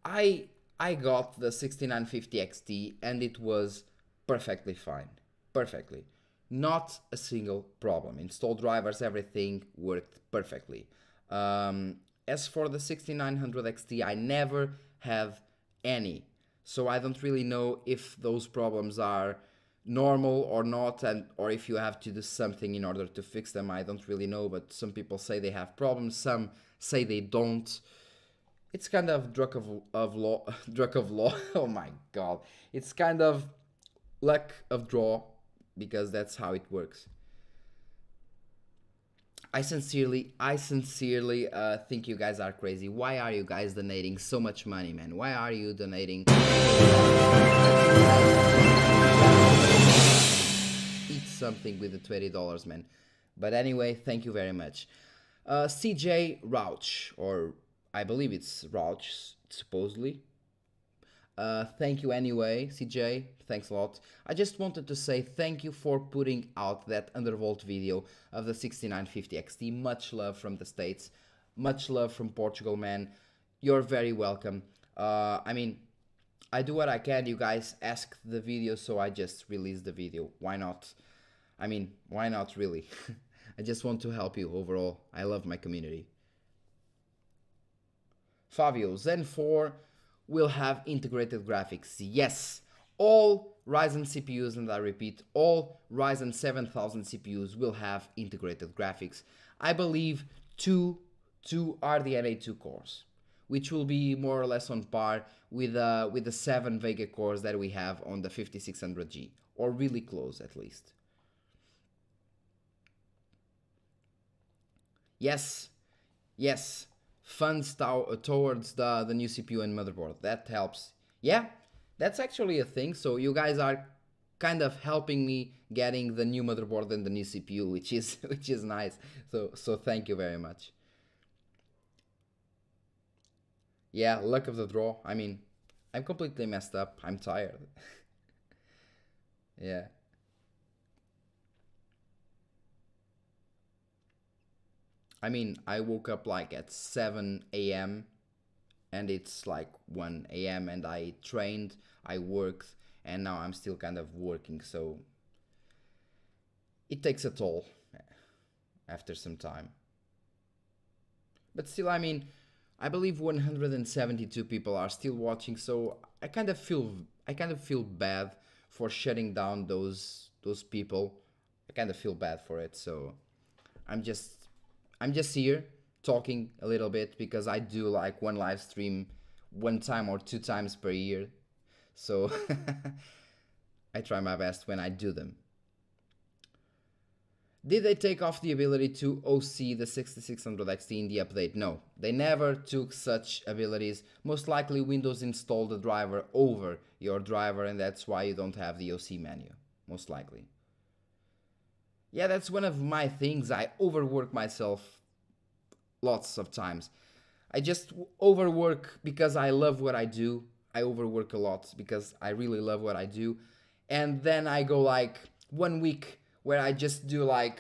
I got the 6950 XT and it was perfectly fine. Perfectly. Not a single problem. Installed drivers, everything worked perfectly. As for the 6900 XT, I never have any. So I don't really know if those problems are normal or not, or if you have to do something in order to fix them. I don't really know, but some people say they have problems, some say they don't. It's kind of drug of law. Oh my god. It's kind of luck of draw, because that's how it works. I sincerely think you guys are crazy. Why are you guys donating so much money, man? Why are you donating? Eat something with the $20, man. But anyway, thank you very much. CJ Rauch, or I believe it's Rauch, supposedly. Thank you anyway, CJ. Thanks a lot. I just wanted to say thank you for putting out that undervolt video of the 6950 XT. Much love from the States. Much love from Portugal, man. You're very welcome. I mean, I do what I can. You guys ask the video, so I just release the video. Why not? I mean, why not really? I just want to help you overall. I love my community. Fabio, Zen 4 will have integrated graphics. Yes, all Ryzen CPUs, and I repeat, all Ryzen 7000 CPUs will have integrated graphics. I believe two RDNA2 cores, which will be more or less on par with the 7 Vega cores that we have on the 5600G, or really close at least. Yes, yes, funds towards the new CPU and motherboard. That helps. Yeah, that's actually a thing. So you guys are kind of helping me getting the new motherboard and the new CPU, which is nice. So thank you very much. Yeah, luck of the draw. I mean, I'm completely messed up. I'm tired. Yeah. I mean, I woke up like at 7 a.m. and it's like 1 a.m. and I trained, I worked, and now I'm still kind of working, so it takes a toll after some time. But still, I mean, I believe 172 people are still watching, so I kind of feel bad for shutting down those people. I kind of feel bad for it, so I'm just here talking a little bit because I do like one live stream 1 time or 2 times per year, so I try my best when I do them. Did they take off the ability to OC the 6600 XT in the update? No, they never took such abilities. Most likely Windows installed the driver over your driver, and that's why you don't have the OC menu, most likely. Yeah, that's one of my things. I overwork myself lots of times. I just overwork because I love what I do. I overwork a lot because I really love what I do. And then I go like 1 week where I just do like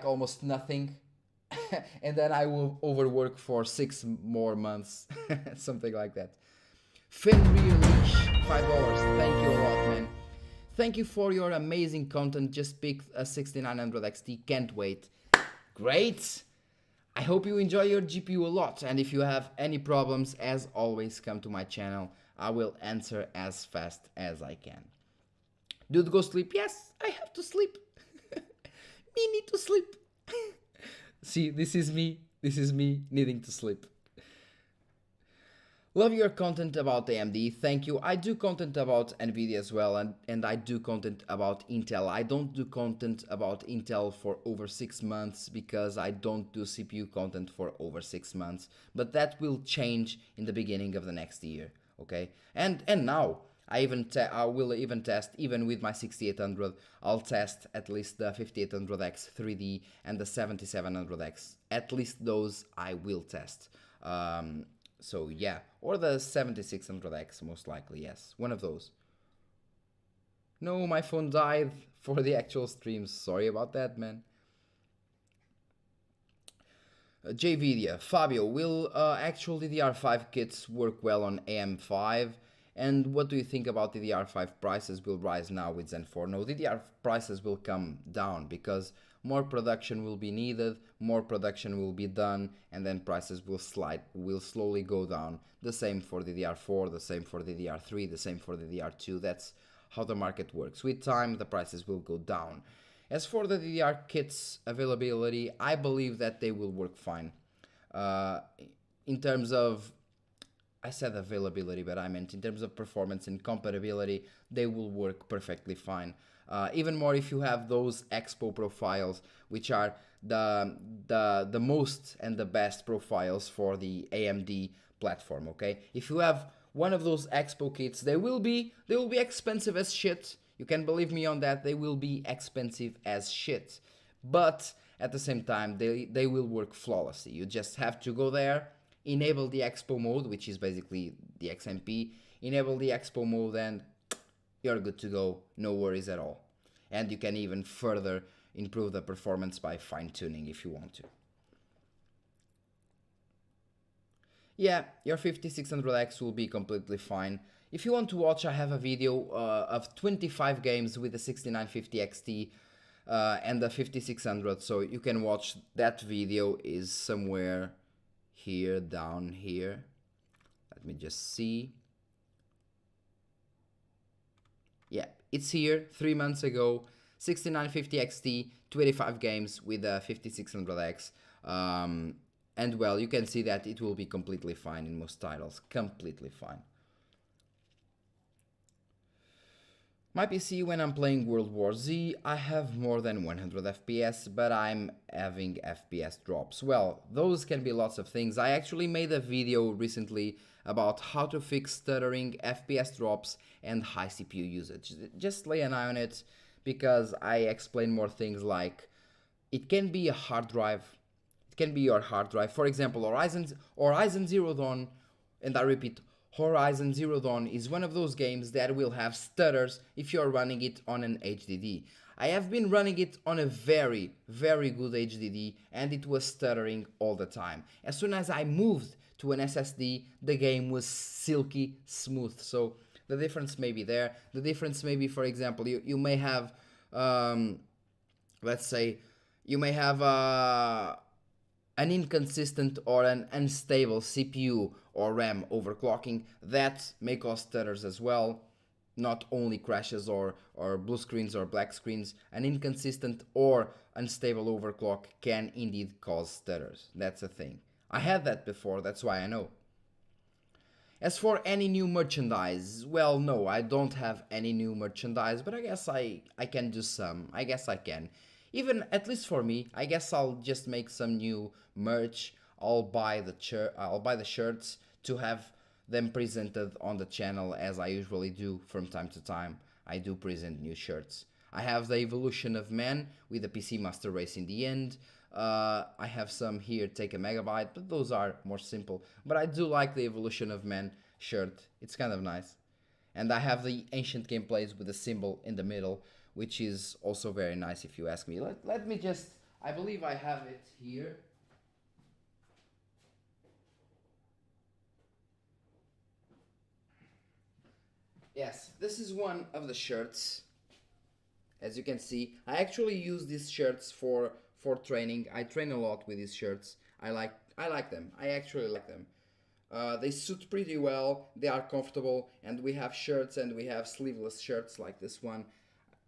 almost nothing. And then I will overwork for 6 more months. Something like that. Fenrir Leash, $5. Thank you a lot, man. Thank you for your amazing content. Just picked a 6900 XT. Can't wait. Great. I hope you enjoy your GPU a lot. And if you have any problems, as always, come to my channel. I will answer as fast as I can. Dude, go sleep. Yes, I have to sleep. Me need to sleep. See, this is me needing to sleep. Love your content about AMD. Thank you. I do content about NVIDIA as well, and I do content about Intel. I don't do content about Intel for over 6 months because I don't do CPU content for over 6 months. But that will change in the beginning of the next year, okay? And now I will even test, even with my 6800, I'll test at least the 5800X 3D and the 7700X. At least those I will test. So yeah, or the 7600X most likely, yes, one of those. No, my phone died for the actual streams. Sorry about that, man. JVidia, Fabio, will actual DDR5 kits work well on AM5? And what do you think about DDR5 prices will rise now with Zen 4? No, DDR prices will come down because more production will be needed, more production will be done, and then prices will slowly go down. The same for DDR4, the same for DDR3, the same for DDR2. That's how the market works. With time, the prices will go down. As for the DDR kits availability, I believe that they will work fine. In terms of, I said availability, but I meant in terms of performance and compatibility, they will work perfectly fine. Even more if you have those Expo profiles, which are the most and the best profiles for the AMD platform, okay? If you have one of those Expo kits, they will be expensive as shit. You can believe me on that. They will be expensive as shit. But at the same time, they will work flawlessly. You just have to go there, enable the Expo mode, which is basically the XMP, enable the Expo mode, and you're good to go, no worries at all. And you can even further improve the performance by fine-tuning if you want to. Yeah, your 5600X will be completely fine. If you want to watch, I have a video of 25 games with the 6950 XT and the 5600, so you can watch that video. Is somewhere here, down here. Let me just see. Yeah, it's here 3 months ago. 6950 XT, 285 games with a 5600X. And well, you can see that it will be completely fine in most titles. Completely fine. My PC, when I'm playing World War Z, I have more than 100 FPS, but I'm having FPS drops. Well, those can be lots of things. I actually made a video recently about how to fix stuttering, FPS drops, and high CPU usage. Just lay an eye on it, because I explain more things like it can be a hard drive. It can be your hard drive. For example, Horizon Zero Dawn, and I repeat, Horizon Zero Dawn is one of those games that will have stutters if you're running it on an HDD. I have been running it on a very, very good HDD and it was stuttering all the time. As soon as I moved to an SSD, the game was silky smooth. So the difference may be there. The difference may be, for example, you may have, let's say, you may have an inconsistent or an unstable CPU or RAM overclocking. That may cause stutters as well, not only crashes or blue screens or black screens. An inconsistent or unstable overclock can indeed cause stutters. That's a thing. I had that before, that's why I know. As for any new merchandise, well, no, I don't have any new merchandise, but I guess I can do some. I guess I can. Even, at least for me, I guess I'll just make some new merch. I'll buy the shirts to have them presented on the channel, as I usually do from time to time. I do present new shirts. I have the Evolution of Man with the PC Master Race in the end. I have some here, Take a Megabyte, but those are more simple. But I do like the Evolution of Man shirt. It's kind of nice. And I have the Ancient Gameplays with a symbol in the middle, which is also very nice if you ask me. Let me just, I believe I have it here. Yes, this is one of the shirts. As you can see, I actually use these shirts for training. I train a lot with these shirts. I like them. I actually like them. They suit pretty well. They are comfortable, and we have shirts and we have sleeveless shirts like this one.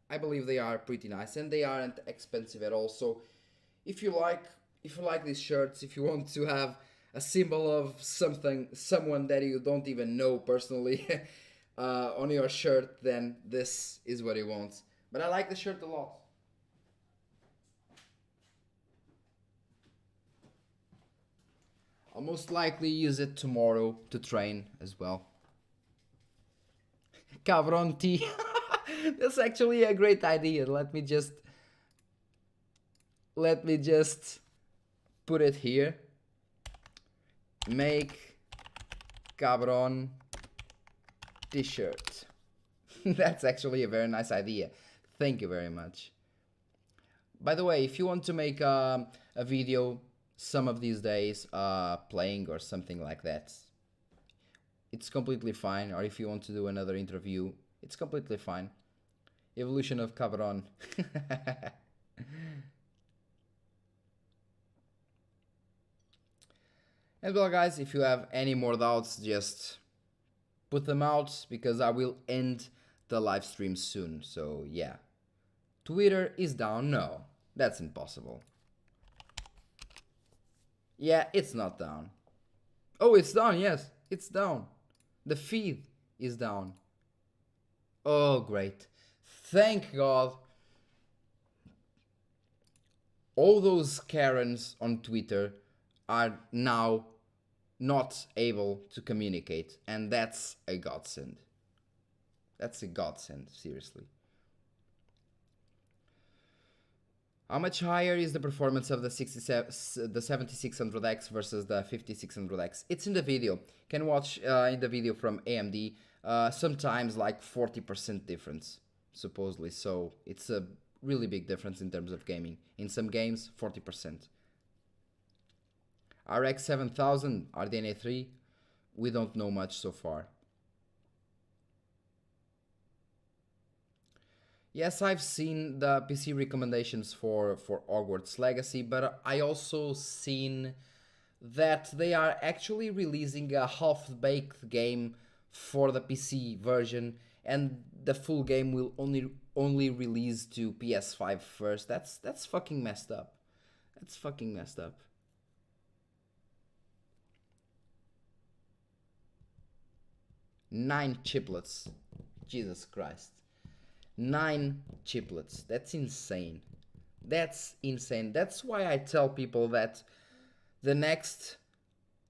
I believe they are pretty nice, and they aren't expensive at all. So if you like these shirts, if you want to have a symbol of someone that you don't even know personally on your shirt, then this is what you want. But I like the shirt a lot. I'll most likely use it tomorrow to train as well. Cabron tea. That's actually a great idea. Let me just put it here. Make Cabron t-shirt. That's actually a very nice idea. Thank you very much. By the way, if you want to make a video some of these days playing or something like that, it's completely fine. Or if you want to do another interview, it's completely fine. Evolution of Cabron. And well, guys, if you have any more doubts, just put them out, because I will end the live stream soon. So yeah. Twitter is down? No, that's impossible. Yeah, it's not down. Oh, it's down. Yes, it's down. The feed is down. Oh, great. Thank God. All those Karens on Twitter are now not able to communicate, and that's a godsend. That's a godsend, seriously. How much higher is the performance of the 7600X versus the 5600X? It's in the video. You can watch in the video from AMD. Sometimes like 40% difference, supposedly. So it's a really big difference in terms of gaming. In some games, 40%. RX 7000, RDNA3, we don't know much so far. Yes, I've seen the PC recommendations for Hogwarts Legacy, but I also seen that they are actually releasing a half-baked game for the PC version, and the full game will only release to PS5 first. That's fucking messed up. That's fucking messed up. Nine chiplets. Jesus Christ. 9 chiplets. That's insane. That's insane. That's why I tell people that the next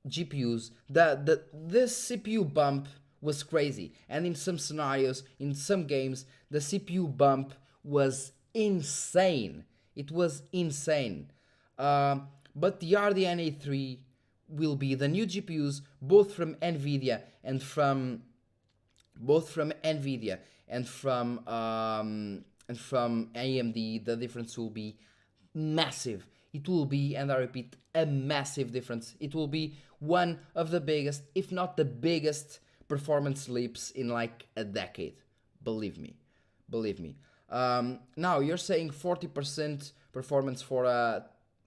GPUs, this CPU bump was crazy, and in some scenarios, in some games, the CPU bump was insane. It was insane. But the RDNA3 will be the new GPUs, both from NVIDIA and from AMD. The difference will be massive. It will be, and I repeat, a massive difference. It will be one of the biggest, if not the biggest, performance leaps in like a decade. Believe me. Now you're saying 40% performance for a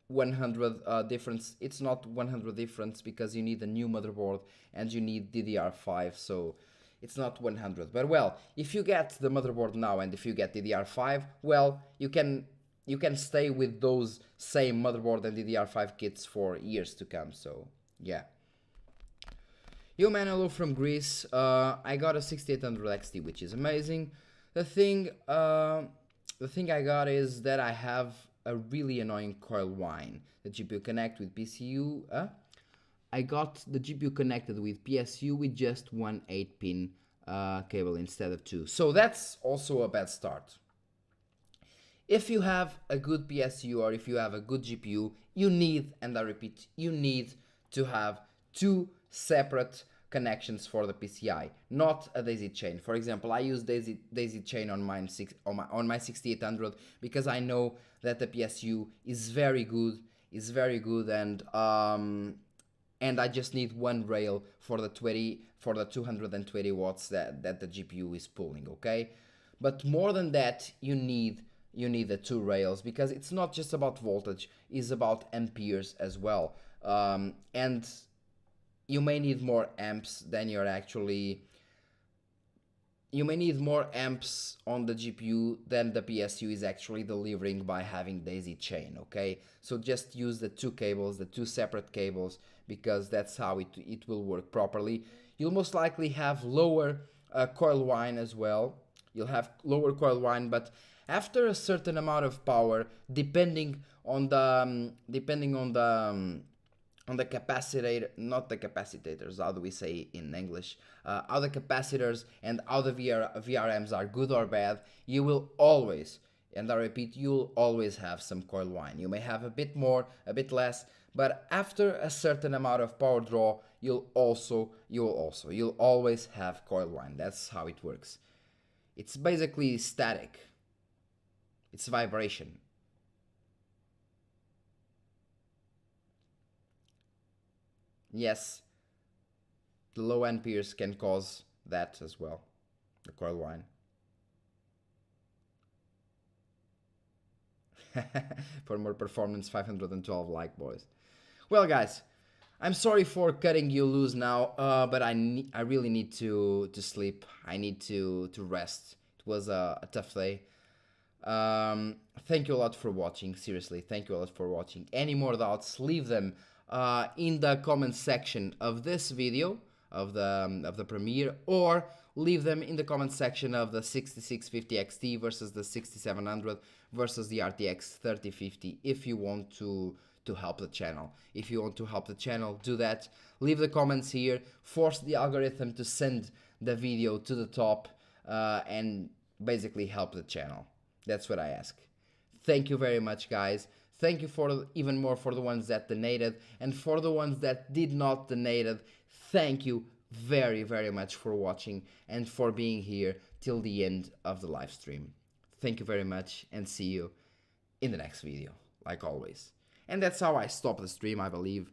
100 difference. It's not 100 difference because you need a new motherboard and you need DDR5, so it's not 100. But well, if you get the motherboard now and if you get DDR5, well, you can stay with those same motherboard and DDR5 kits for years to come. So yeah. Yo man, hello from Greece. I got a 6800 XT, which is amazing. The thing I got is that I have a really annoying coil whine. The GPU connect with PCU. I got the GPU connected with PSU with just one 8-pin cable instead of 2. So that's also a bad start. If you have a good PSU or if you have a good GPU, you need, and I repeat, you need to have 2 separate connections for the PCI, not a daisy chain. For example, I use daisy chain on my 6800 because I know that the PSU is very good, and I just need one rail for the 220 watts that the GPU is pulling, okay? But more than that, you need the 2 rails because it's not just about voltage, it's about amperes as well. And you may need more amps than you may need more amps on the GPU than the PSU is actually delivering by having daisy chain, okay? So just use the 2 cables, the 2 separate cables, because that's how it will work properly. You'll most likely have lower coil whine as well. You'll have lower coil whine, but after a certain amount of power, depending on the capacitor, not the capacitors, how do we say in English, how the capacitors and how the VRMs are good or bad, you will always, and I repeat, you'll always have some coil whine. You may have a bit more, a bit less, but after a certain amount of power draw, you'll always have coil whine. That's how it works. It's basically static. It's vibration. Yes, the low amperes can cause that as well, the coil whine. For more performance, 512 like, boys. Well, guys, I'm sorry for cutting you loose now, but I really need to sleep. I need to rest. It was a tough day. Thank you a lot for watching. Seriously, thank you a lot for watching. Any more doubts, leave them in the comment section of this video of the premiere, or leave them in the comment section of the 6650 XT versus the 6700 versus the RTX 3050 if you want to help the channel. If you want to help the channel, do that. Leave the comments here. Force the algorithm to send the video to the top and basically help the channel. That's what I ask. Thank you very much, guys. Thank you for even more for the ones that donated, and for the ones that did not donate, thank you very, very much for watching and for being here till the end of the live stream. Thank you very much, and see you in the next video, like always. And that's how I stop the stream, I believe.